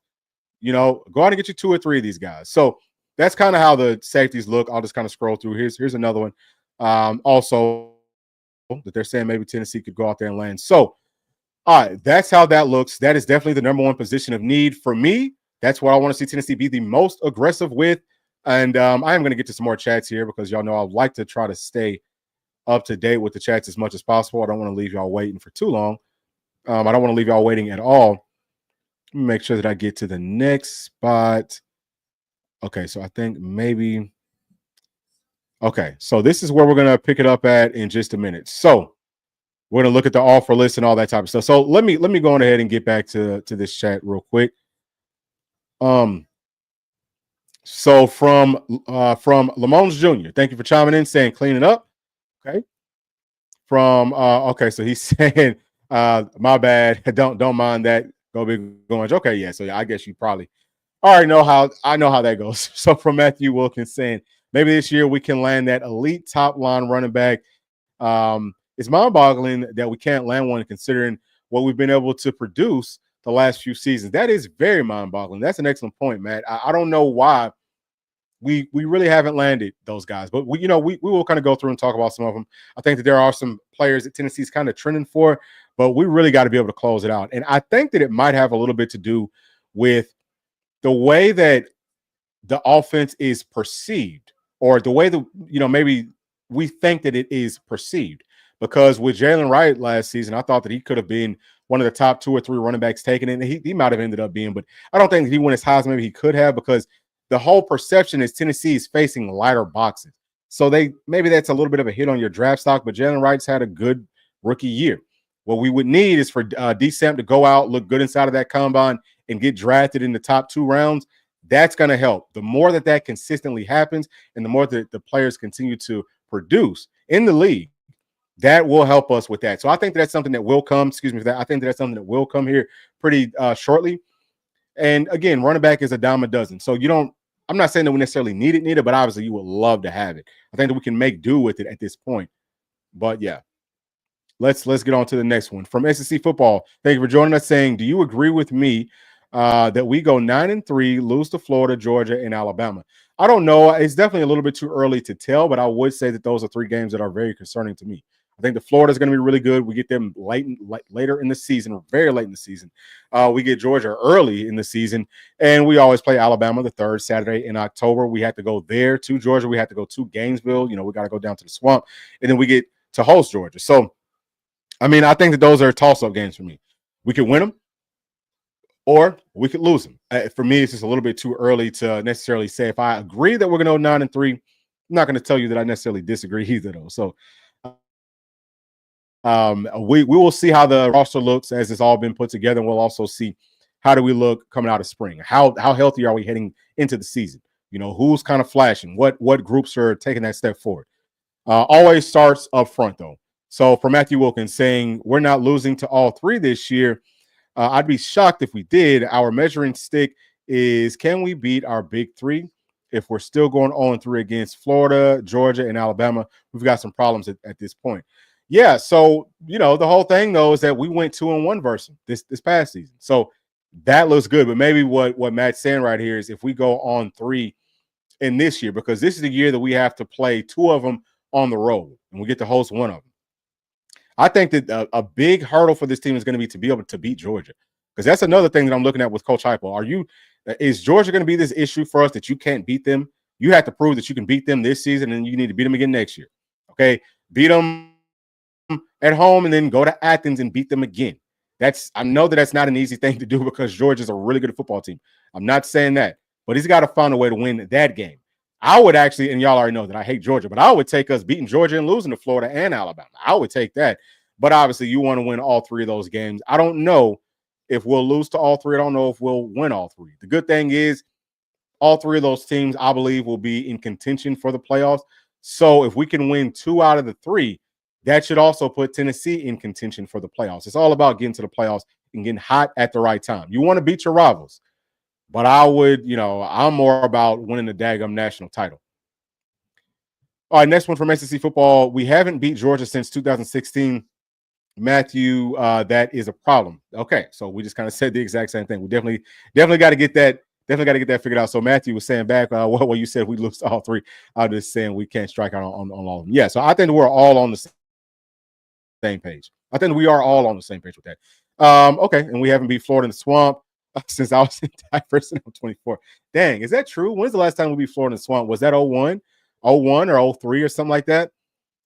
Go out and get you 2 or 3 of these guys. So that's kind of how the safeties look. I'll just kind of scroll through. Here's another one. Also, that they're saying maybe Tennessee could go out there and land. So, all right, that's how that looks. That is definitely the number one position of need for me. That's what I want to see Tennessee be the most aggressive with. And I am going to get to some more chats here because y'all know I like to try to stay up to date with the chats as much as possible. I don't want to leave y'all waiting for too long. I don't want to leave y'all waiting at all. Let me make sure that I get to the next spot. Okay, so I think maybe. Okay, so this is where we're going to pick it up at in just a minute. So we're going to look at the offer list and all that type of stuff. So let me go on ahead and get back to this chat real quick. So from Lamons Jr., thank you for chiming in, saying cleaning up. Okay. So he's saying, my bad. Don't mind that. Go big going. Okay, yeah. So yeah, I guess you probably already know how that goes. So from Matthew Wilkins saying maybe this year we can land that elite top line running back. It's mind-boggling that we can't land one considering what we've been able to produce the last few seasons. That is very mind-boggling. That's an excellent point, Matt. I don't know why we really haven't landed those guys, but we will kind of go through and talk about some of them. I think that there are some players that Tennessee's kind of trending for, but we really got to be able to close it out. And I think that it might have a little bit to do with the way that the offense is perceived, or the way that maybe we think that it is perceived. Because with Jalen Wright last season, I thought that he could have been one of the top 2 or 3 running backs taken, and he might have ended up being, but I don't think that he went as high as maybe he could have, because the whole perception is Tennessee is facing lighter boxes. So maybe that's a little bit of a hit on your draft stock, but Jalen Wright's had a good rookie year. What we would need is for D-Samp to go out, look good inside of that combine, and get drafted in the top 2 rounds. That's going to help. The more that consistently happens, and the more that the players continue to produce in the league, that will help us with that. So I think that's something that will come. Excuse me for that. I think that's something that will come here pretty shortly. And again, running back is a dime a dozen. So I'm not saying that we necessarily need it, but obviously you would love to have it. I think that we can make do with it at this point. But yeah, let's get on to the next one. From SEC Football, thank you for joining us, saying, do you agree with me that we go 9-3, lose to Florida, Georgia, and Alabama? I don't know. It's definitely a little bit too early to tell, but I would say that those are 3 games that are very concerning to me. I think the Florida is going to be really good. We get them later in the season, or very late in the season. We get Georgia early in the season, and we always play Alabama the 3rd Saturday in October. We have to go there to Georgia. We have to go to Gainesville. We got to go down to the swamp, and then we get to host Georgia. So, I mean, I think that those are toss-up games for me. We could win them, or we could lose them. For me, it's just a little bit too early to necessarily say if I agree that we're going to go 9-3. I'm not going to tell you that I necessarily disagree either, though. So, we will see how the roster looks as it's all been put together, and we'll also see how do we look coming out of spring. How healthy are we heading into the season? Who's kind of flashing? What groups are taking that step forward? Always starts up front, though. So for Matthew Wilkins saying we're not losing to all 3 this year, I'd be shocked if we did. Our measuring stick is, can we beat our big 3? If we're still going 0-3 against Florida, Georgia, and Alabama, we've got some problems at this point. Yeah, so, the whole thing, though, is that we went 2-1 versus this past season. So that looks good. But maybe what Matt's saying right here is if we go on 3 in this year, because this is the year that we have to play 2 of them on the road, and we get to host 1 of them. I think that a big hurdle for this team is going to be able to beat Georgia, because that's another thing that I'm looking at with Coach Heupel. Is Georgia going to be this issue for us that you can't beat them? You have to prove that you can beat them this season, and you need to beat them again next year. Okay, beat them at home and then go to Athens and beat them again. I know that that's not an easy thing to do, because Georgia's a really good football team. I'm not saying that, but he's got to find a way to win that game. I would actually, and y'all already know that I hate Georgia, but I would take us beating Georgia and losing to Florida and Alabama. I would take that. But obviously, you want to win all three of those games. I don't know if we'll lose to all three. I don't know if we'll win all three. The good thing is, all three of those teams, I believe, will be in contention for the playoffs. So if we can win 2 out of the 3, that should also put Tennessee in contention for the playoffs. It's all about getting to the playoffs and getting hot at the right time. You want to beat your rivals. But I would, I'm more about winning the daggum national title. All right, next one from SEC football. We haven't beat Georgia since 2016. Matthew, that is a problem. Okay, so we just kind of said the exact same thing. We definitely got to get that. Definitely got to get that figured out. So Matthew was saying back, what you said we lose to all 3. I'm just saying we can't strike out on all of them. Yeah, so I think we're all on the same page. I think we are all on the same page with that. Okay, and we haven't beat Florida in the swamp since I was in diapers and I'm 24. Dang, is that true? When's the last time we beat Florida in the swamp? Was that 01 or 03 or something like that?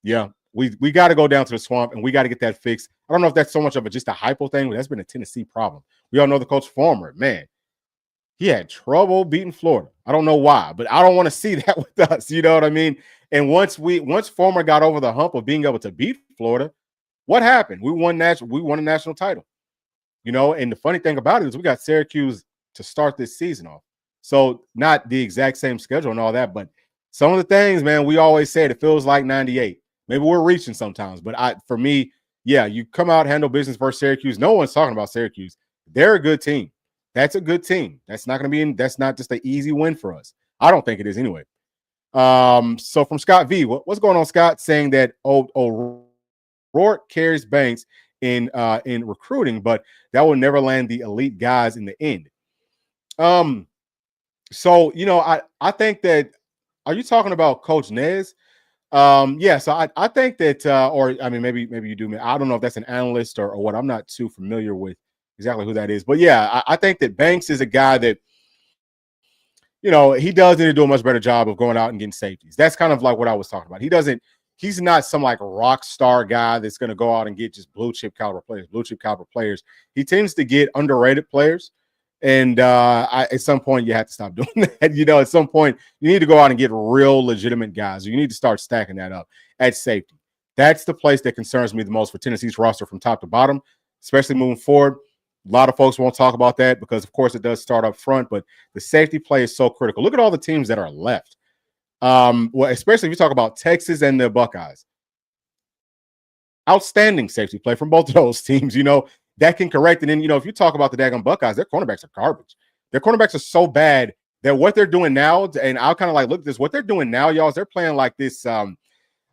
Yeah, we got to go down to the swamp and we got to get that fixed. I don't know if that's so much of just a hypo thing, but that's been a Tennessee problem. We all know the coach Farmer, man. He had trouble beating Florida. I don't know why, but I don't want to see that with us. You know what I mean? And once Farmer got over the hump of being able to beat Florida, what happened? We won a national title. And the funny thing about it is we got Syracuse to start this season off. So not the exact same schedule and all that, but some of the things, man, we always said it feels like 98. Maybe we're reaching sometimes, but for me, yeah, you come out, handle business versus Syracuse. No one's talking about Syracuse. They're a good team. That's a good team. That's not just an easy win for us. I don't think it is anyway. So from Scott V, what's going on, Scott? Saying that O'Rourke carries Banks in recruiting, but that will never land the elite guys in the end. So I think that, are you talking about Coach Nez? Yeah, so I think that, or I mean, maybe you do. I don't know if that's an analyst or what. I'm not too familiar with exactly who that is. But yeah, I think that Banks is a guy that, he does need to do a much better job of going out and getting safeties. That's kind of like what I was talking about. He's not some like rock star guy that's going to go out and get just blue chip caliber players. He tends to get underrated players. And at some point, you have to stop doing that. At some point, you need to go out and get real legitimate guys. You need to start stacking that up at safety. That's the place that concerns me the most for Tennessee's roster from top to bottom, especially moving forward. A lot of folks won't talk about that because, of course, it does start up front, but the safety play is so critical. Look at all the teams that are left. Especially if you talk about Texas and the Buckeyes. Outstanding safety play from both of those teams, that can correct. And then, if you talk about the daggone Buckeyes, their cornerbacks are garbage. Their cornerbacks are so bad that what they're doing now, and I'll kind of like look at this, what they're doing now, y'all, is they're playing like this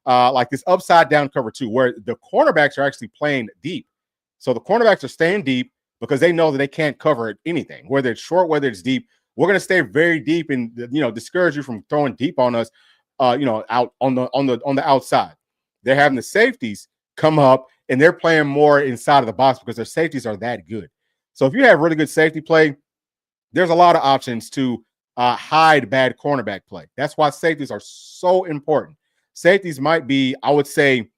upside down cover 2, where the cornerbacks are actually playing deep. So the cornerbacks are staying deep because they know that they can't cover anything, whether it's short, whether it's deep. We're going to stay very deep and, discourage you from throwing deep on us, out on the outside. They're having the safeties come up and they're playing more inside of the box because their safeties are that good. So if you have really good safety play, there's a lot of options to hide bad cornerback play. That's why safeties are so important. Safeties might be, I would say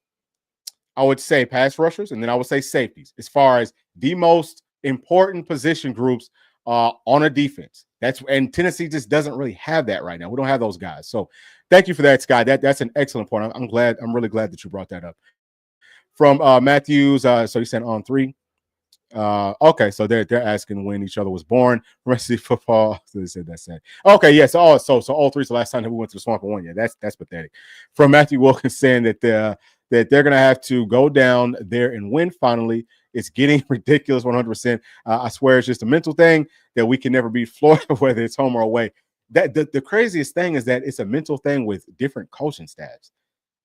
pass rushers, and then I would say safeties as far as the most important position groups on a defense. And Tennessee just doesn't really have that right now. We don't have those guys. So thank you for that, Scott. That's an excellent point. I'm really glad that you brought that up. From Matthews, so he said on 3. Okay, so they're asking when each other was born. Rest of football. So they said that's it. Okay, yeah. So all 3 is the last time that we went to the swamp and won. Yeah, that's pathetic. From Matthew Wilkins saying that they're gonna have to go down there and win finally. It's getting ridiculous 100%. I swear it's just a mental thing that we can never beat Florida, whether it's home or away. That the craziest thing is that it's a mental thing with different coaching staffs.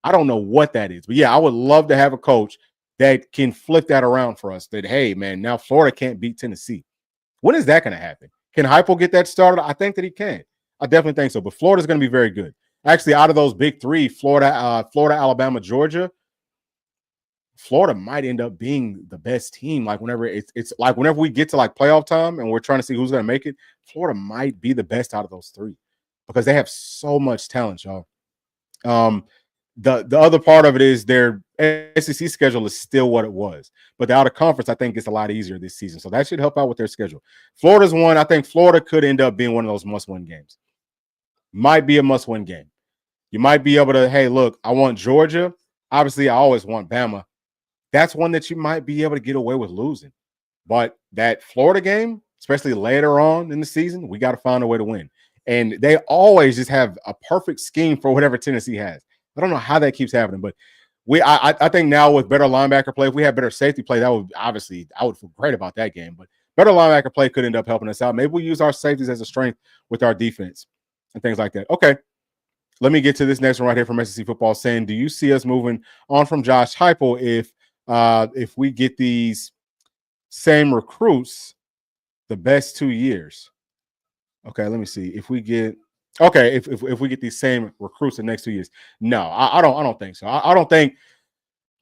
I don't know what that is, but yeah, I would love to have a coach that can flip that around for us. That, hey, man, now Florida can't beat Tennessee. When is that going to happen? Can Hypo get that started? I think that he can. I definitely think so. But Florida's going to be very good. Actually, out of those big 3, Florida, Alabama, Georgia, Florida might end up being the best team. Like whenever it's like whenever we get to like playoff time and we're trying to see who's going to make it, Florida might be the best out of those 3 because they have so much talent, y'all. The other part of it is their SEC schedule is still what it was, but the out of conference I think is a lot easier this season, so that should help out with their schedule. Florida's one. I think Florida could end up being one of those must-win games. might be a must-win game. You might be able to, hey, look, I want Georgia. Obviously, I always want Bama. That's one that you might be able to get away with losing. But that Florida game, especially later on in the season, we got to find a way to win. And they always just have a perfect scheme for whatever Tennessee has. I don't know how that keeps happening, but I think now with better linebacker play, if we had better safety play, that would obviously I would feel great about that game. But better linebacker play could end up helping us out. Maybe we use our safeties as a strength with our defense and things like that. Okay, let me get to this next one right here from SEC Football saying, do you see us moving on from Josh Heupel if we get these same recruits the best 2 years? Okay, let me see. If we get if we get these same recruits the next 2 years, no, I don't think so. I think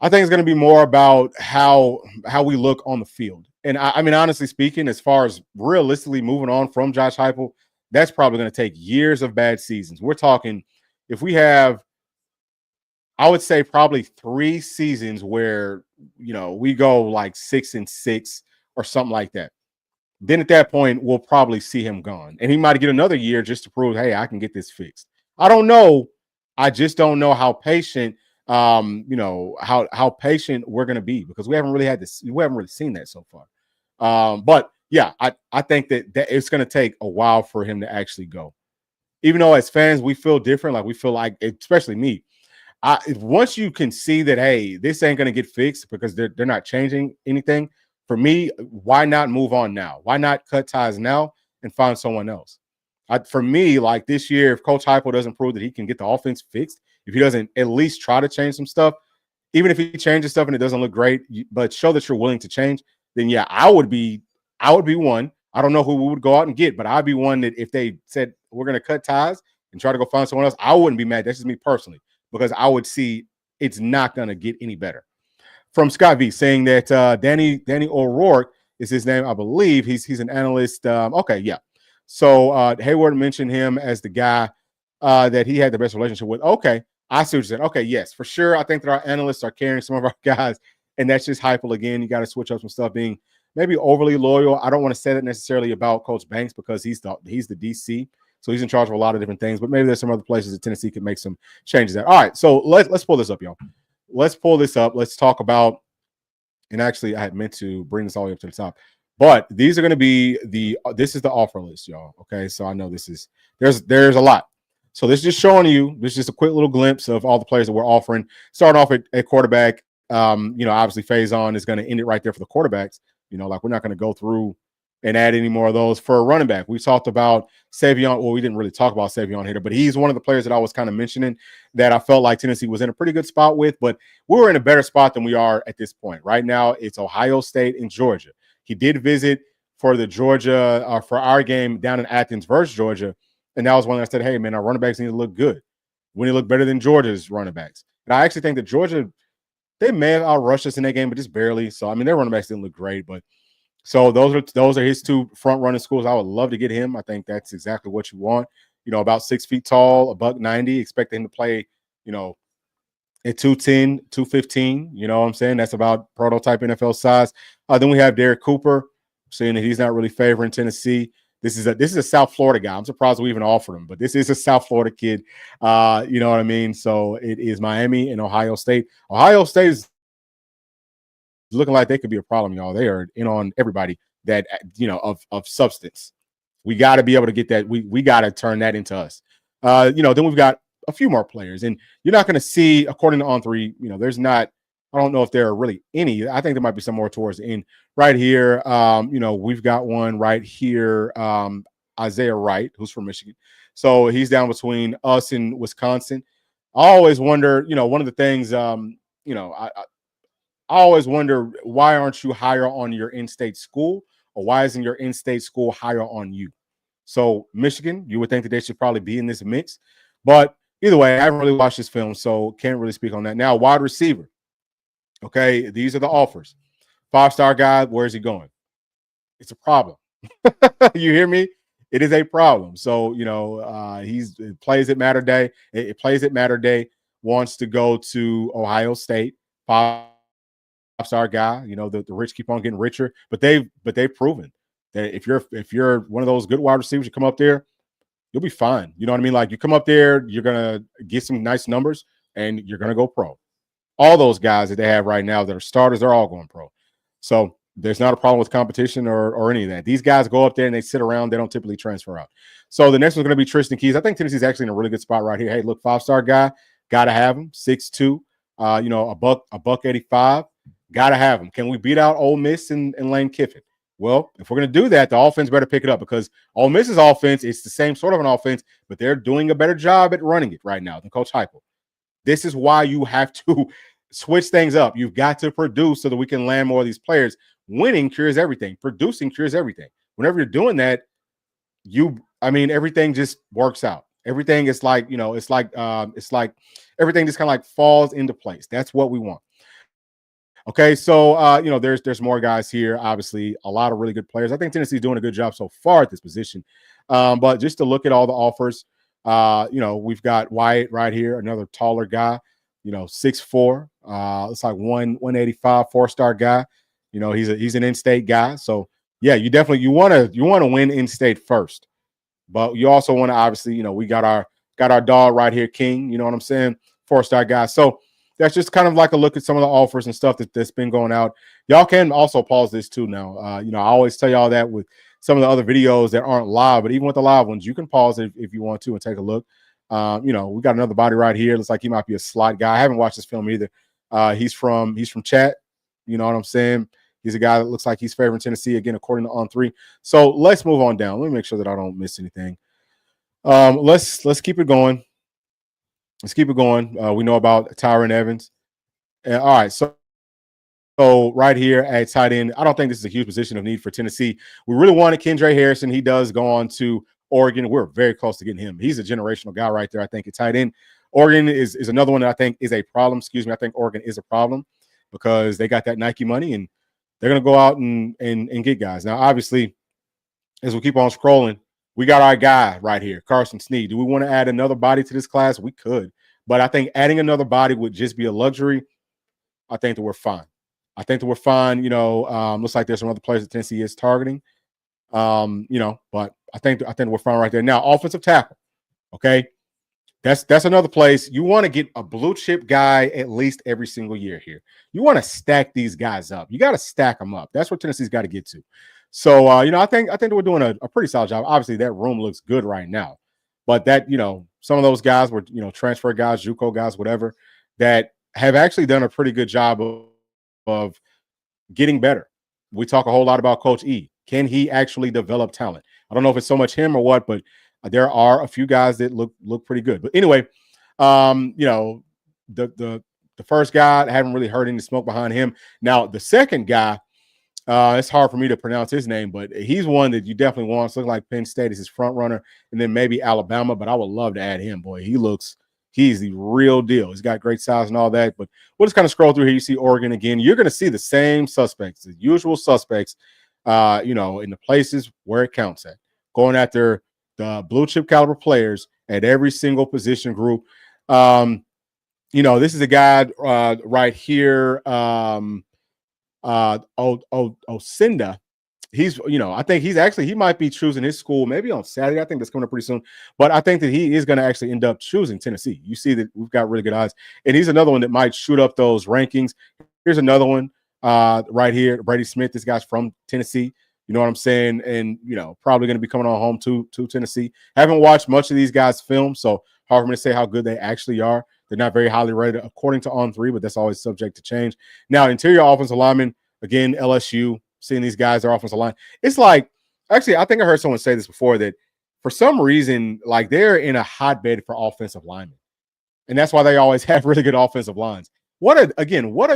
it's going to be more about how we look on the field. And I mean, honestly speaking, as far as realistically moving on from Josh Heupel, that's probably going to take years of bad seasons. We're talking if we have, I would say probably 3 seasons where we go like 6-6 or something like that. Then at that point, we'll probably see him gone. And he might get another year just to prove, hey, I can get this fixed. I don't know. I just don't know how patient, how patient we're going to be because we haven't really had this. We haven't really seen that so far. But yeah, I think that it's going to take a while for him to actually go. Even though as fans, we feel different. Like we feel like, especially me, once you can see that, hey, this ain't going to get fixed because they're not changing anything. For me, why not move on now? Why not cut ties now and find someone else? For me, like this year, if Coach Heupel doesn't prove that he can get the offense fixed, if he doesn't at least try to change some stuff, even if he changes stuff and it doesn't look great, but show that you're willing to change, then yeah, I would be one. I don't know who we would go out and get, but I'd be one that if they said we're going to cut ties and try to go find someone else, I wouldn't be mad. That's just me personally, because I would see it's not going to get any better. From Scott V saying that Danny O'Rourke is his name, I believe. He's an analyst. Okay, yeah. So Hayward mentioned him as the guy that he had the best relationship with. Okay, I see what you're saying. Okay, yes, for sure. I think that our analysts are carrying some of our guys, and that's just Heupel again. You got to switch up some stuff, being maybe overly loyal. I don't want to say that necessarily about Coach Banks because he's the DC, so he's in charge of a lot of different things. But maybe there's some other places that Tennessee could make some changes at. All right, so let's pull this up, y'all. Let's pull this up. Let's talk about, and actually I had meant to bring this all the way up to the top, but these are going to be this is the offer list, y'all. Okay. So I know there's a lot. So this is just showing you, this is just a quick little glimpse of all the players that we're offering. Starting off at quarterback, obviously Faison is going to end it right there for the quarterbacks. Like we're not going to go through and add any more of those. For a running back, we talked about Savion. Well, we didn't really talk about Savion here, but he's one of the players that I was kind of mentioning that I felt like Tennessee was in a pretty good spot with, but we were in a better spot than we are at this point. Right now, it's Ohio State and Georgia. He did visit for the Georgia, for our game down in Athens versus Georgia, and that was when I said, hey, man, our running backs need to look good. We need to look better than Georgia's running backs. And I actually think that Georgia, they may have outrushed us in that game, but just barely. So, I mean, their running backs didn't look great, but so those are his 2 front running schools. I would love to get him. I think that's exactly what you want. About 6 feet tall, $190. Expect him to play, at 210, 215. You know what I'm saying? That's about prototype NFL size. Then we have Derek Cooper, saying that he's not really favoring Tennessee. This is a South Florida guy. I'm surprised we even offered him, but this is a South Florida kid. You know what I mean? So it is Miami and Ohio State. Ohio State is looking like they could be a problem, y'all. They are in on everybody that of substance. We got to be able to get that. We got to turn that into us. Then we've got a few more players, and you're not going to see, according to On3, there's not. I don't know if there are really any. I think there might be some more towards the end. Right here, we've got one right here. Isaiah Wright, who's from Michigan, so he's down between us and Wisconsin. I always wonder, one of the things, I always wonder, why aren't you higher on your in-state school, or why isn't your in-state school higher on you? So Michigan, you would think that they should probably be in this mix, but either way, I haven't really watched this film, so can't really speak on that. Now, wide receiver. Okay, these are the offers. 5-star guy, where's he going? It's a problem. You hear me? It is a problem. So, it plays at Mater Day. It plays at Mater Day, wants to go to Ohio State. 5-star guy. The rich keep on getting richer, but they've proven that if you're one of those good wide receivers, you come up there, you'll be fine. You know what I mean? Like you come up there, you're gonna get some nice numbers, and you're gonna go pro. All those guys that they have right now that are starters, they're all going pro. So there's not a problem with competition or any of that. These guys go up there and they sit around. They don't typically transfer out. So the next one's going to be Tristan Keys. I think Tennessee's actually in a really good spot right here. Hey, look, 5-star guy, got to have him. 6'2", a buck 85, got to have him. Can we beat out Ole Miss and Lane Kiffin? Well, if we're going to do that, the offense better pick it up because Ole Miss's offense is the same sort of an offense, but they're doing a better job at running it right now than Coach Heupel. This is why you have to switch things up. You've got to produce so that we can land more of these players. Winning cures everything. Producing cures everything. Whenever you're doing that, everything just works out. Everything is like, it's like everything just kind of like falls into place. That's what we want. Okay, so there's more guys here. Obviously, a lot of really good players. I think Tennessee's doing a good job so far at this position. But just to look at all the offers, we've got Wyatt right here, another taller guy, 6'4". It's like 185, 4-star guy. He's an in-state guy. So yeah, you want to win in-state first. But you also want to obviously, we got our dog right here, King. You know what I'm saying? 4-star guy. So that's just kind of like a look at some of the offers and stuff that's been going out. Y'all can also pause this too now. I always tell y'all that with some of the other videos that aren't live, but even with the live ones, you can pause it if you want to and take a look. We got another body right here. Looks like he might be a slot guy. I haven't watched this film either. He's from chat. You know what I'm saying? He's a guy that looks like he's favoring Tennessee again, according to On3. So let's move on down. Let me make sure that I don't miss anything. Let's keep it going. Let's keep it going. We know about Tyron Evans. All right, so right here at tight end, I don't think this is a huge position of need for Tennessee. We really wanted Kendra Harrison. He does go on to Oregon. We're very close to getting him. He's a generational guy right there, I think, at tight end. Oregon is another one that I think is a problem. Excuse me. I think Oregon is a problem because they got that Nike money and they're going to go out and get guys. Now, obviously, as we keep on scrolling, we got our guy right here, Carson Snead. Do we want to add another body to this class? We could. But I think adding another body would just be a luxury. I think that we're fine. Looks like there's some other players that Tennessee is targeting. But I think we're fine right there. Now, offensive tackle. Okay. That's another place. You want to get a blue chip guy at least every single year here. You want to stack these guys up. You got to stack them up. That's what Tennessee's got to get to. So, I think that we're doing a pretty solid job. Obviously, that room looks good right now. But that, some of those guys were, transfer guys, JUCO guys, whatever, that have actually done a pretty good job of getting better. We talk a whole lot about Coach E. Can he actually develop talent? I don't know if it's so much him or what, but there are a few guys that look pretty good. But anyway, the first guy, I haven't really heard any smoke behind him. Now, the second guy, it's hard for me to pronounce his name, but he's one that you definitely want. It's looking like Penn State is his front runner, and then maybe Alabama, but I would love to add him. Boy, he's the real deal. He's got great size and all that. But we'll just kind of scroll through here. You see Oregon again. You're going to see the same suspects, the usual suspects, in the places where it counts at. Going after the blue chip caliber players at every single position group. This is a guy right here. Osinda. He's, I think he might be choosing his school maybe on Saturday. I think that's coming up pretty soon. But I think that he is going to actually end up choosing Tennessee. You see that we've got really good odds. And he's another one that might shoot up those rankings. Here's another one right here. Brady Smith. This guy's from Tennessee. You know what I'm saying? And, probably going to be coming on home to Tennessee. Haven't watched much of these guys' film, so hard for me to say how good they actually are. They're not very highly rated according to On3, but that's always subject to change. Now, interior offensive lineman, again, LSU. Seeing these guys, their offensive line. It's like, actually, I think I heard someone say this before, that for some reason, like they're in a hotbed for offensive linemen. And that's why they always have really good offensive lines. What a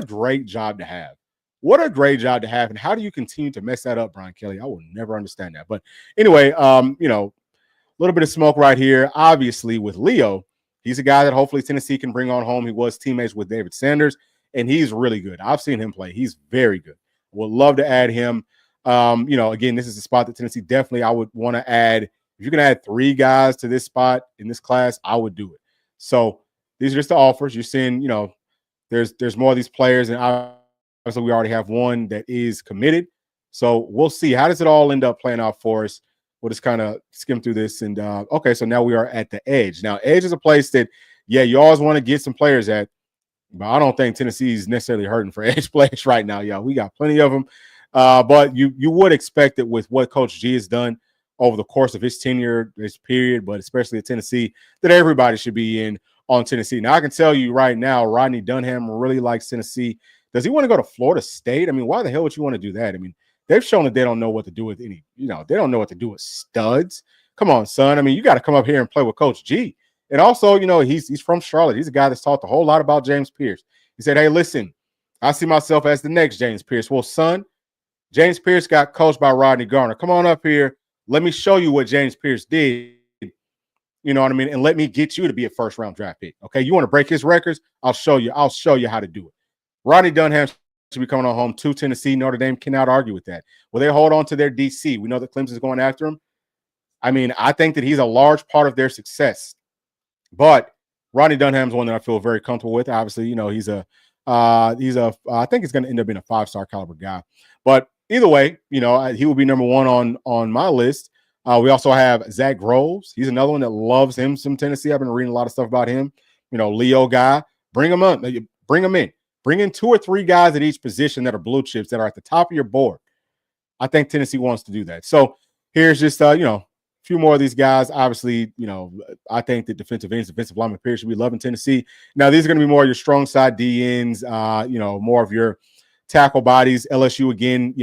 great job to have. What a great job to have. And how do you continue to mess that up, Brian Kelly? I will never understand that. But anyway, a little bit of smoke right here. Obviously, with Leo, he's a guy that hopefully Tennessee can bring on home. He was teammates with David Sanders, and he's really good. I've seen him play. He's very good. Would love to add him. Again, this is a spot that Tennessee definitely I would want to add. If you can add 3 guys to this spot in this class, I would do it. So these are just the offers. You're seeing, there's more of these players, and obviously we already have one that is committed. So we'll see. How does it all end up playing out for us? we'll just kind of skim through this. And okay, so now we are at the edge. Now, edge is a place that, yeah, you always want to get some players at, but I don't think Tennessee is necessarily hurting for edge players right now. Yeah, we got plenty of them. But you would expect it with what Coach G has done over the course of his tenure, this period, but especially at Tennessee, that everybody should be in on Tennessee. Now, I can tell you right now, Rodney Dunham really likes Tennessee. Does he want to go to Florida State? I mean, why the hell would you want to do that? I mean, they've shown that they don't know what to do with any, they don't know what to do with studs. Come on, son. I mean, you got to come up here and play with Coach G. And also, he's from Charlotte. He's a guy that's talked a whole lot about James Pierce. He said, hey, listen, I see myself as the next James Pierce. Well, son, James Pierce got coached by Rodney Garner. Come on up here. Let me show you what James Pierce did. You know what I mean? And let me get you to be a first-round draft pick. Okay, you want to break his records? I'll show you. I'll show you how to do it. Rodney Dunham should be coming on home to Tennessee. Notre Dame cannot argue with that. Will they hold on to their DC? We know that Clemson's going after him. I mean, I think that he's a large part of their success. But Rodney Dunham's one that I feel very comfortable with. Obviously, he's a I think he's going to end up being a 5-star caliber guy. But either way, he will be number one on my list. We also have Zach Groves. He's another one that loves him some Tennessee. I've been reading a lot of stuff about him. Leo guy. Bring him up. Bring him in. Bring in 2 or 3 guys at each position that are blue chips that are at the top of your board. I think Tennessee wants to do that. So here's just a few more of these guys. Obviously, I think that defensive ends, defensive lineman period should be loving Tennessee. Now, these are going to be more of your strong side DNs, more of your tackle bodies. LSU, again,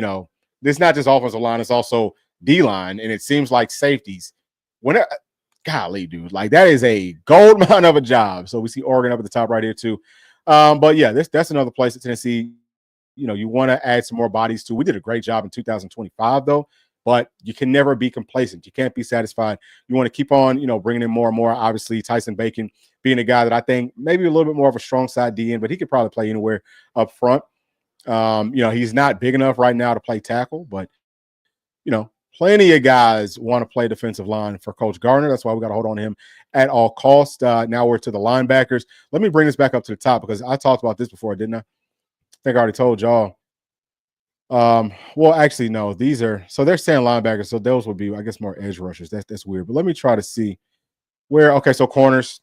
it's not just offensive line, it's also D-line, and it seems like safeties. Golly, dude, like that is a gold mine of a job. So we see Oregon up at the top right here too. But yeah, that's another place at Tennessee. You want to add some more bodies to. We did a great job in 2025 though, but you can never be complacent. You can't be satisfied. You want to keep on, bringing in more and more. Obviously, Tyson Bacon being a guy that I think maybe a little bit more of a strong side DN, but he could probably play anywhere up front. He's not big enough right now to play tackle, but plenty of guys want to play defensive line for Coach Gardner. That's why we got to hold on to him at all costs. Now we're to the linebackers. Let me bring this back up to the top because I talked about this before, didn't I? I think I already told y'all. Well, actually, no. They're saying linebackers, so those would be, I guess, more edge rushers. That's weird. But let me try to see where. Okay, so corners.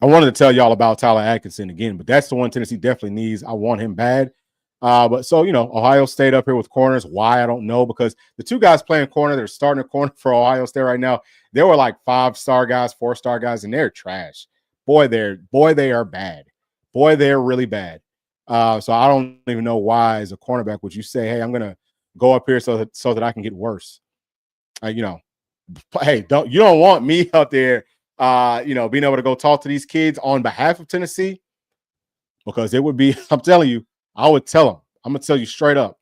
I wanted to tell y'all about Tyler Atkinson again, but that's the one Tennessee definitely needs. I want him bad. But so, Ohio State up here with corners. Why? I don't know, because the 2 guys playing corner, they're starting a corner for Ohio State right now. They were like 5-star guys, 4-star guys, and they're trash. Boy, they are bad. Boy, they're really bad. So I don't even know why, as a cornerback, would you say, hey, I'm going to go up here so that I can get worse? Hey, you don't want me out there, being able to go talk to these kids on behalf of Tennessee, because it would be, I'm telling you, I would tell them. I'm going to tell you straight up.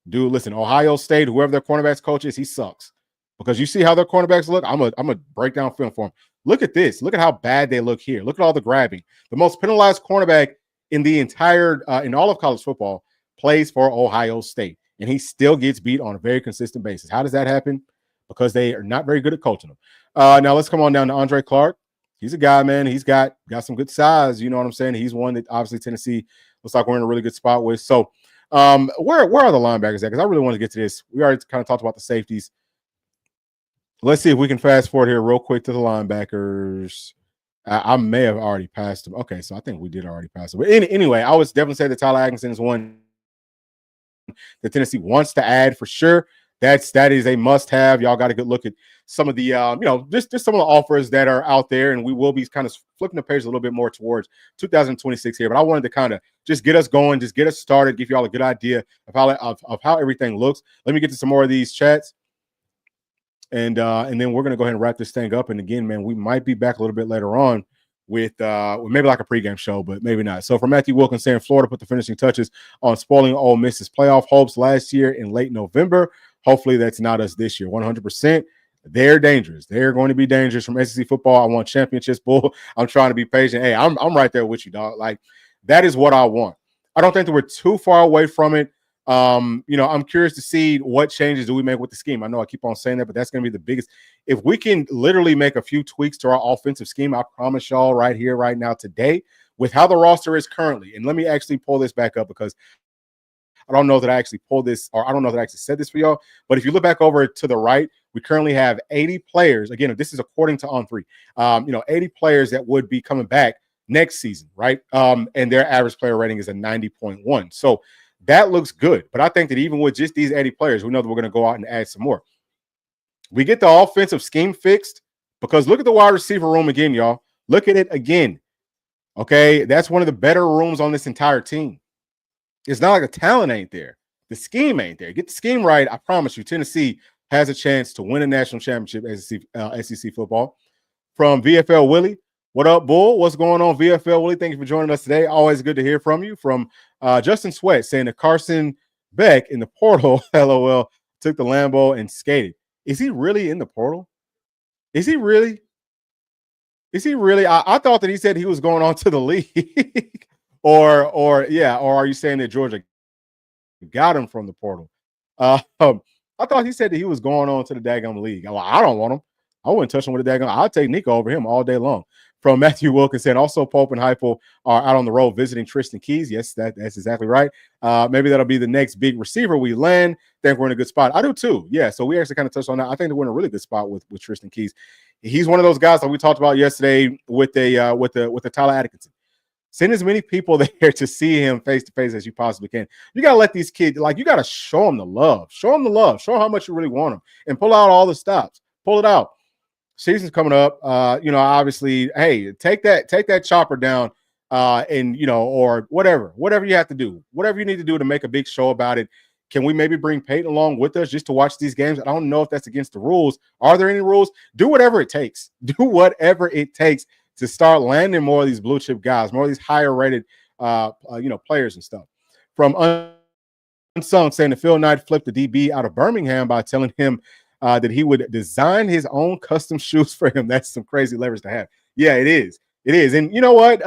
Dude, listen, Ohio State, whoever their cornerbacks coach is, he sucks. Because you see how their cornerbacks look? I'm a break down film for them. Look at this. Look at how bad they look here. Look at all the grabbing. The most penalized cornerback in the entire, in all of college football, plays for Ohio State. And he still gets beat on a very consistent basis. How does that happen? Because they are not very good at coaching them. Now let's come on down to Andre Clark. He's a guy, man. He's got some good size. You know what I'm saying? He's one that obviously Tennessee looks like we're in a really good spot with. So where are the linebackers at? Because I really want to get to this. We already kind of talked about the safeties. Let's see if we can fast forward here real quick to the linebackers. I may have already passed them. Okay, so I think we did already pass them. But anyway, I would definitely say that Tyler Atkinson is one that Tennessee wants to add for sure. That is a must-have. Y'all got a good look at some of the, just some of the offers that are out there, and we will be kind of flipping the page a little bit more towards 2026 here. But I wanted to kind of just get us going, just get us started, give y'all a good idea of how everything looks. Let me get to some more of these chats, and then we're gonna go ahead and wrap this thing up. And again, man, we might be back a little bit later on with maybe like a pregame show, but maybe not. So for Matthew Wilkins saying Florida put the finishing touches on spoiling Ole Miss's playoff hopes last year in late November. Hopefully that's not us this year. 100%. They're dangerous. They're going to be dangerous from SEC football. I want championships, bull. I'm trying to be patient. Hey, I'm right there with you, dog. Like, that is what I want. I don't think that we're too far away from it. I'm curious to see what changes do we make with the scheme. I know I keep on saying that, but that's going to be the biggest. If we can literally make a few tweaks to our offensive scheme, I promise y'all right here, right now, today, with how the roster is currently, and let me actually pull this back up because I don't know that I actually pulled this, or I don't know that I actually said this for y'all, but if you look back over to the right, We currently have 80 players. Again, this is according to On3. 80 players that would be coming back next season, right? And their average player rating is a 90.1. So that looks good. But I think that even with just these 80 players, we know that we're going to go out and add some more. We get the offensive scheme fixed because look at the wide receiver room again, y'all. Look at it again. Okay, that's one of the better rooms on this entire team. It's not like the talent ain't there. The scheme ain't there. Get the scheme right. I promise you, Tennessee has a chance to win a national championship SEC football. From VFL Willie, what up, Bull? What's going on, VFL Willie? Thank you for joining us today. Always good to hear from you. From Justin Sweat saying that Carson Beck in the portal, LOL, took the Lambo and skated. Is he really in the portal? Is he really? Is he really? I thought that he said he was going on to the league. or are you saying that Georgia got him from the portal? I thought he said that he was going on to the daggum league. I don't want him. I wouldn't touch him with a daggum. I'll take Nico over him all day long. From Matthew Wilkinson, also Pope and Heupel are out on the road visiting Tristan Keys. Yes, that's exactly right. Maybe that'll be the next big receiver we land. Think we're in a good spot. I do too. Yeah, so we actually kind of touched on that. I think that we're in a really good spot with Tristan Keys. He's one of those guys that we talked about yesterday with the Tyler Atkinson. Send as many people there to see him face to face as you possibly can. You gotta let these kids, you gotta show them the love. Show them the love. Show them how much you really want them, and pull out all the stops. Pull it out. Season's coming up. Obviously, hey, take that chopper down, or whatever you have to do, whatever you need to do to make a big show about it. Can we maybe bring Peyton along with us just to watch these games? I don't know if that's against the rules. Are there any rules? Do whatever it takes. Do whatever it takes to start landing more of these blue chip guys, more of these higher rated, players and stuff. From Unsung saying that Phil Knight flipped the DB out of Birmingham by telling him that he would design his own custom shoes for him. That's some crazy leverage to have. Yeah, it is. It is. And you know what?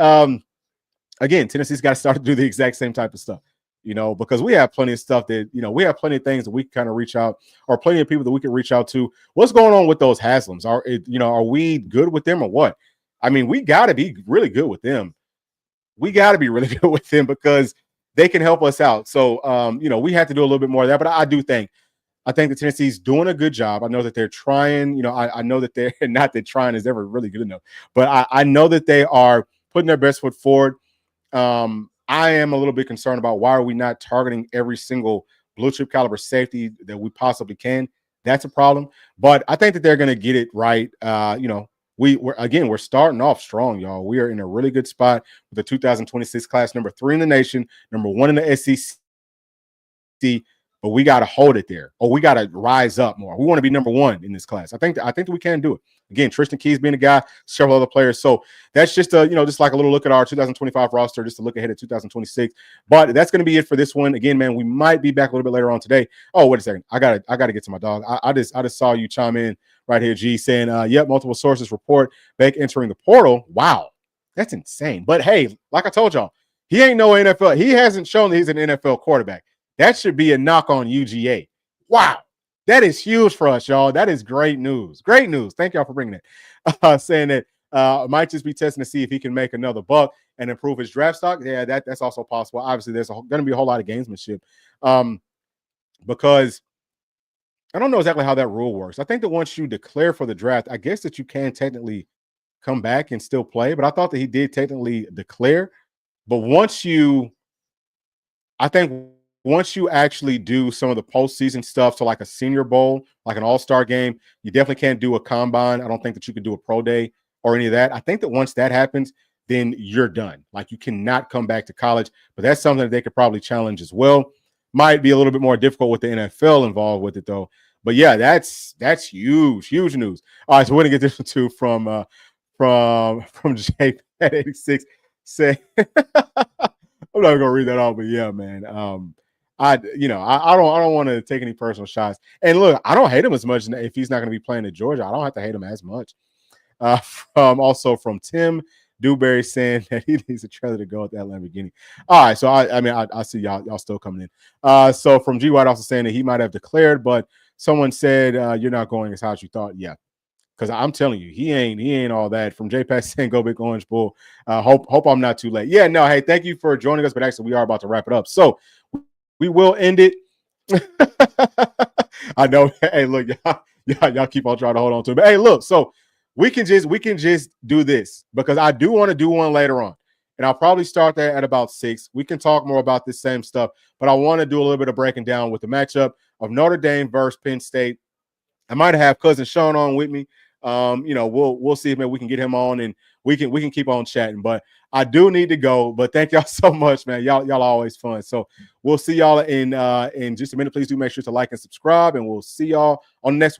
Again, Tennessee's got to start to do the exact same type of stuff. Because we have plenty of stuff that, we have plenty of things that we can kind of reach out, or plenty of people that we can reach out to. What's going on with those Haslams? Are we good with them or what? I mean, we got to be really good with them. We got to be really good with them because they can help us out. So, we have to do a little bit more of that. But I think that Tennessee's doing a good job. I know that they're trying. I know that they're not that trying is ever really good enough. But I know that they are putting their best foot forward. I am a little bit concerned about why are we not targeting every single blue chip caliber safety that we possibly can. That's a problem. But I think that they're going to get it right. We're starting off strong, y'all. We are in a really good spot with the 2026 class, number 3 in the nation, number 1 in the SEC. But we got to hold it there, or we got to rise up more. We want to be number 1 in this class. I think that we can do it. Again, Tristan Keys being a guy, several other players. So that's just just like a little look at our 2025 roster, just to look ahead at 2026. But that's going to be it for this one. Again, man, we might be back a little bit later on today. Oh, wait a second. I gotta get to my dog. I just saw you chime in right here, G, saying, yep, multiple sources report Beck entering the portal. Wow, that's insane. But hey, like I told y'all, he ain't no NFL. He hasn't shown that he's an NFL quarterback. That should be a knock on UGA. Wow. That is huge for us, y'all. That is great news. Great news. Thank y'all for bringing it. Saying that might just be testing to see if he can make another buck and improve his draft stock. Yeah, that's also possible. Obviously, there's going to be a whole lot of gamesmanship because I don't know exactly how that rule works. I think that once you declare for the draft, I guess that you can technically come back and still play. But I thought that he did technically declare. But once you actually do some of the postseason stuff, so like a Senior Bowl, like an All-Star game, you definitely can't do a combine. I don't think that you could do a pro day or any of that. I think that once that happens, then you're done. Like, you cannot come back to college, but that's something that they could probably challenge as well. Might be a little bit more difficult with the NFL involved with it though. But yeah, that's huge news. All right, so we're gonna get this one too from Jake at 86. Say, I'm not gonna read that all, but yeah, man. I don't want to take any personal shots. And look, I don't hate him as much if he's not going to be playing at Georgia. I don't have to hate him as much. From Tim Dewberry saying that he needs a trailer to go with that Lamborghini. All right, so I see y'all still coming in. So from G White also saying that he might have declared, but someone said you're not going as high as you thought. Yeah, because I'm telling you, he ain't all that. From JPass saying go big orange bull. Hope I'm not too late. Yeah, no, hey, thank you for joining us, but actually we are about to wrap it up. So we will end it. I know. Hey, look, y'all keep on trying to hold on to it. But hey, look, so we can just do this because I do want to do one later on. And I'll probably start that at about 6. We can talk more about this same stuff, but I want to do a little bit of breaking down with the matchup of Notre Dame versus Penn State. I might have cousin Sean on with me. We'll see if maybe we can get him on and we can keep on chatting. But I do need to go. But thank y'all so much, man. Y'all always fun. So we'll see y'all in just a minute. Please do make sure to like and subscribe, and we'll see y'all on the next